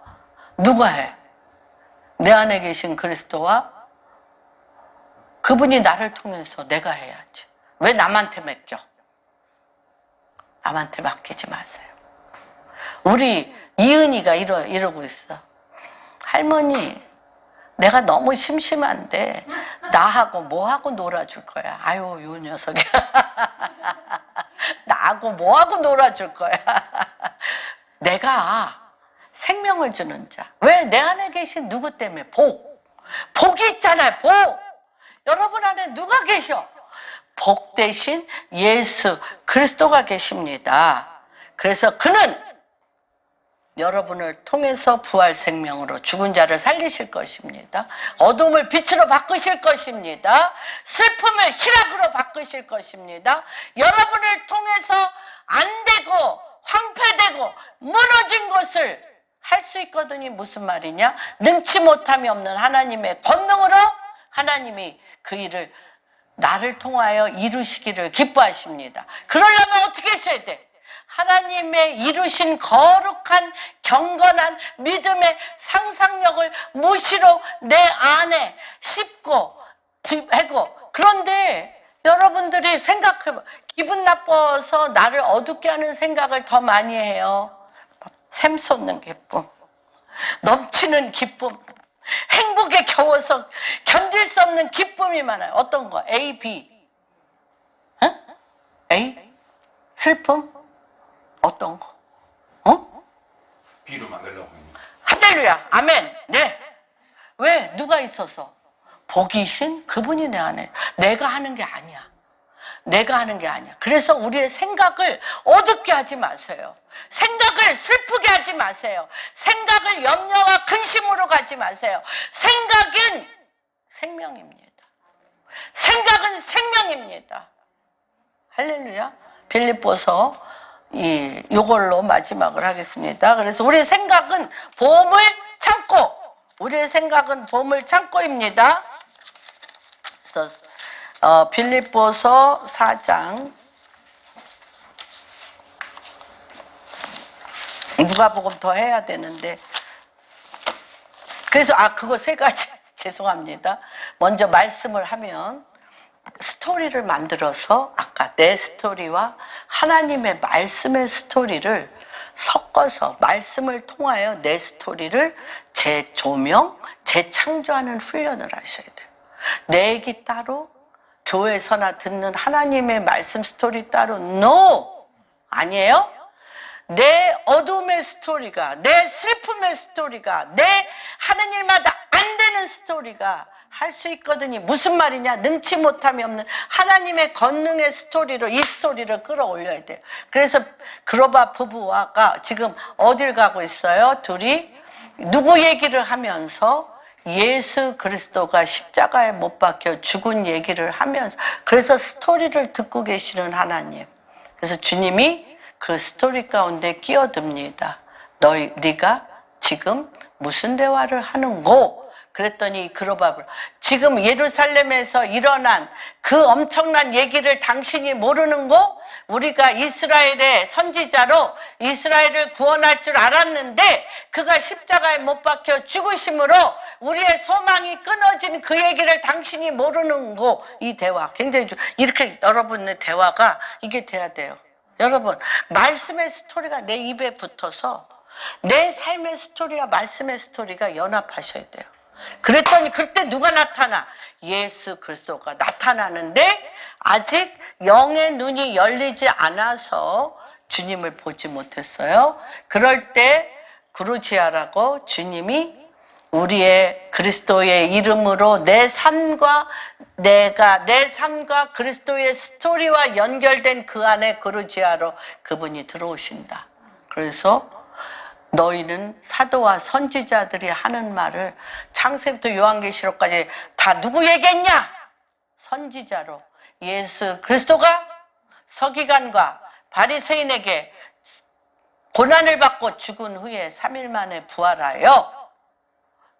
누가 해? 내 안에 계신 그리스도와 그분이 나를 통해서 내가 해야지. 왜 남한테 맡겨? 남한테 맡기지 마세요. 우리 이은이가 이러고 있어. 할머니, 내가 너무 심심한데 나하고 뭐하고 놀아줄 거야? 아유, 요 녀석이. 나하고 뭐하고 놀아줄 거야? 내가 생명을 주는 자. 왜? 내 안에 계신 누구 때문에? 복이 있잖아요. 복. 여러분 안에 누가 계셔? 복 대신 예수 그리스도가 계십니다. 그래서 그는 여러분을 통해서 부활 생명으로 죽은 자를 살리실 것입니다. 어둠을 빛으로 바꾸실 것입니다. 슬픔을 희락으로 바꾸실 것입니다. 여러분을 통해서 안 되고 황폐되고 무너진 것을 할 수 있거든요. 무슨 말이냐? 능치 못함이 없는 하나님의 권능으로 하나님이 그 일을 나를 통하여 이루시기를 기뻐하십니다. 그러려면 어떻게 하셔야 돼? 하나님의 이루신 거룩한 경건한 믿음의 상상력을 무시로 내 안에 씹고 하고. 그런데 여러분들이 생각해봐. 기분 나빠서 나를 어둡게 하는 생각을 더 많이 해요. 샘솟는 기쁨, 넘치는 기쁨, 행복에 겨워서 견딜 수 없는 기쁨이 많아요. 어떤 거? A, B. 응? A? 슬픔? 어떤 거? B로 만들려고 합니다. 할렐루야. 아멘. 네. 왜? 누가 있어서? 복이신 그분이 내 안에. 내가 하는 게 아니야. 내가 하는 게 아니야. 그래서 우리의 생각을 어둡게 하지 마세요. 생각을 슬프게 하지 마세요. 생각을 염려와 근심으로 가지 마세요. 생각은 생명입니다. 생각은 생명입니다. 할렐루야. 빌립보서 요걸로 마지막을 하겠습니다. 그래서 우리의 생각은 보험을 참고, 우리의 생각은 보험을 참고입니다. 그래서 빌립보서 4장, 누가복음 더 해야 되는데, 그래서 그거 세 가지 죄송합니다. 먼저 말씀을 하면 스토리를 만들어서 아까 내 스토리와 하나님의 말씀의 스토리를 섞어서 말씀을 통하여 내 스토리를 재조명, 재창조하는 훈련을 하셔야 돼요. 내 얘기 따로, 교회에서나 듣는 하나님의 말씀 스토리 따로, no! 아니에요? 내 어둠의 스토리가, 내 슬픔의 스토리가, 내 하는 일마다 안 되는 스토리가 할 수 있거든요. 무슨 말이냐? 능치 못함이 없는 하나님의 권능의 스토리로 이 스토리를 끌어올려야 돼요. 그래서 그로바 부부가 지금 어딜 가고 있어요? 둘이 누구 얘기를 하면서 예수 그리스도가 십자가에 못 박혀 죽은 얘기를 하면서, 그래서 스토리를 듣고 계시는 하나님. 그래서 주님이 그 스토리 가운데 끼어듭니다. 네가 지금 무슨 대화를 하는고? 그랬더니 그로바블, 지금 예루살렘에서 일어난 그 엄청난 얘기를 당신이 모르는고? 우리가 이스라엘의 선지자로 이스라엘을 구원할 줄 알았는데 그가 십자가에 못 박혀 죽으심으로 우리의 소망이 끊어진 그 얘기를 당신이 모르는고? 이 대화 굉장히 이렇게 여러분의 대화가 이게 돼야 돼요. 여러분, 말씀의 스토리가 내 입에 붙어서 내 삶의 스토리와 말씀의 스토리가 연합하셔야 돼요. 그랬더니 그때 누가 나타나? 예수 그리스도가 나타나는데 아직 영의 눈이 열리지 않아서 주님을 보지 못했어요. 그럴 때 그루지아라고 주님이 우리의 그리스도의 이름으로 내 삶과 그리스도의 스토리와 연결된 그 안에 그루지아로 그분이 들어오신다. 그래서 너희는 사도와 선지자들이 하는 말을 창세부터 요한계시록까지 다 누구 얘기했냐? 선지자로 예수 그리스도가 서기관과 바리새인에게 고난을 받고 죽은 후에 3일 만에 부활하여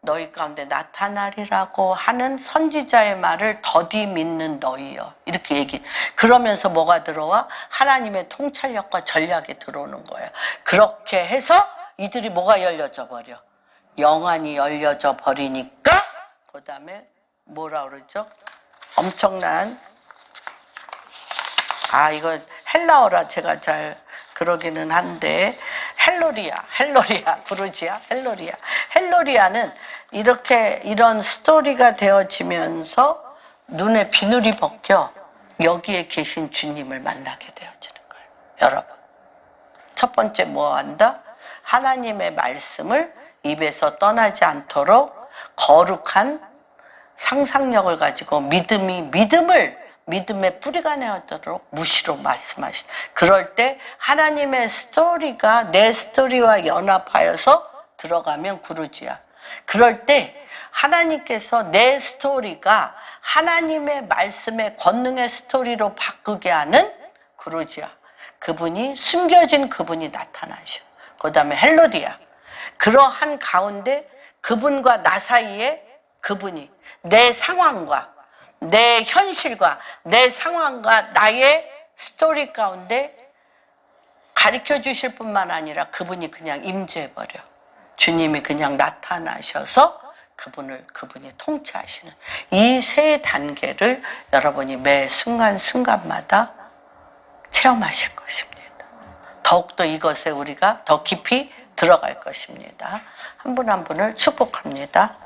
너희 가운데 나타나리라고 하는 선지자의 말을 더디 믿는 너희여. 이렇게 그러면서 뭐가 들어와? 하나님의 통찰력과 전략이 들어오는 거예요. 그렇게 해서 이들이 뭐가 열려져 버려? 영안이 열려져 버리니까 그 다음에 뭐라 그러죠? 엄청난 이거 헬라어라 제가 잘 그러기는 한데 헬로리아는 이런 스토리가 되어지면서 눈에 비늘이 벗겨 여기에 계신 주님을 만나게 되어지는 거예요. 여러분, 첫 번째 뭐 한다? 하나님의 말씀을 입에서 떠나지 않도록 거룩한 상상력을 가지고 믿음의 뿌리가 되어도록 무시로 말씀하신. 그럴 때 하나님의 스토리가 내 스토리와 연합하여서 들어가면 그루지야. 그럴 때 하나님께서 내 스토리가 하나님의 말씀의 권능의 스토리로 바꾸게 하는 그루지야. 그분이 숨겨진 그분이 나타나셔. 그 다음에 헬로디아. 그러한 가운데 그분과 나 사이에 그분이 내 상황과 내 현실과 내 상황과 나의 스토리 가운데 가르쳐 주실 뿐만 아니라 그분이 그냥 임재해버려. 주님이 그냥 나타나셔서 그분이 통치하시는 이 세 단계를 여러분이 매 순간순간마다 체험하실 것입니다. 더욱더 이것에 우리가 더 깊이 들어갈 것입니다. 한 분 한 분을 축복합니다.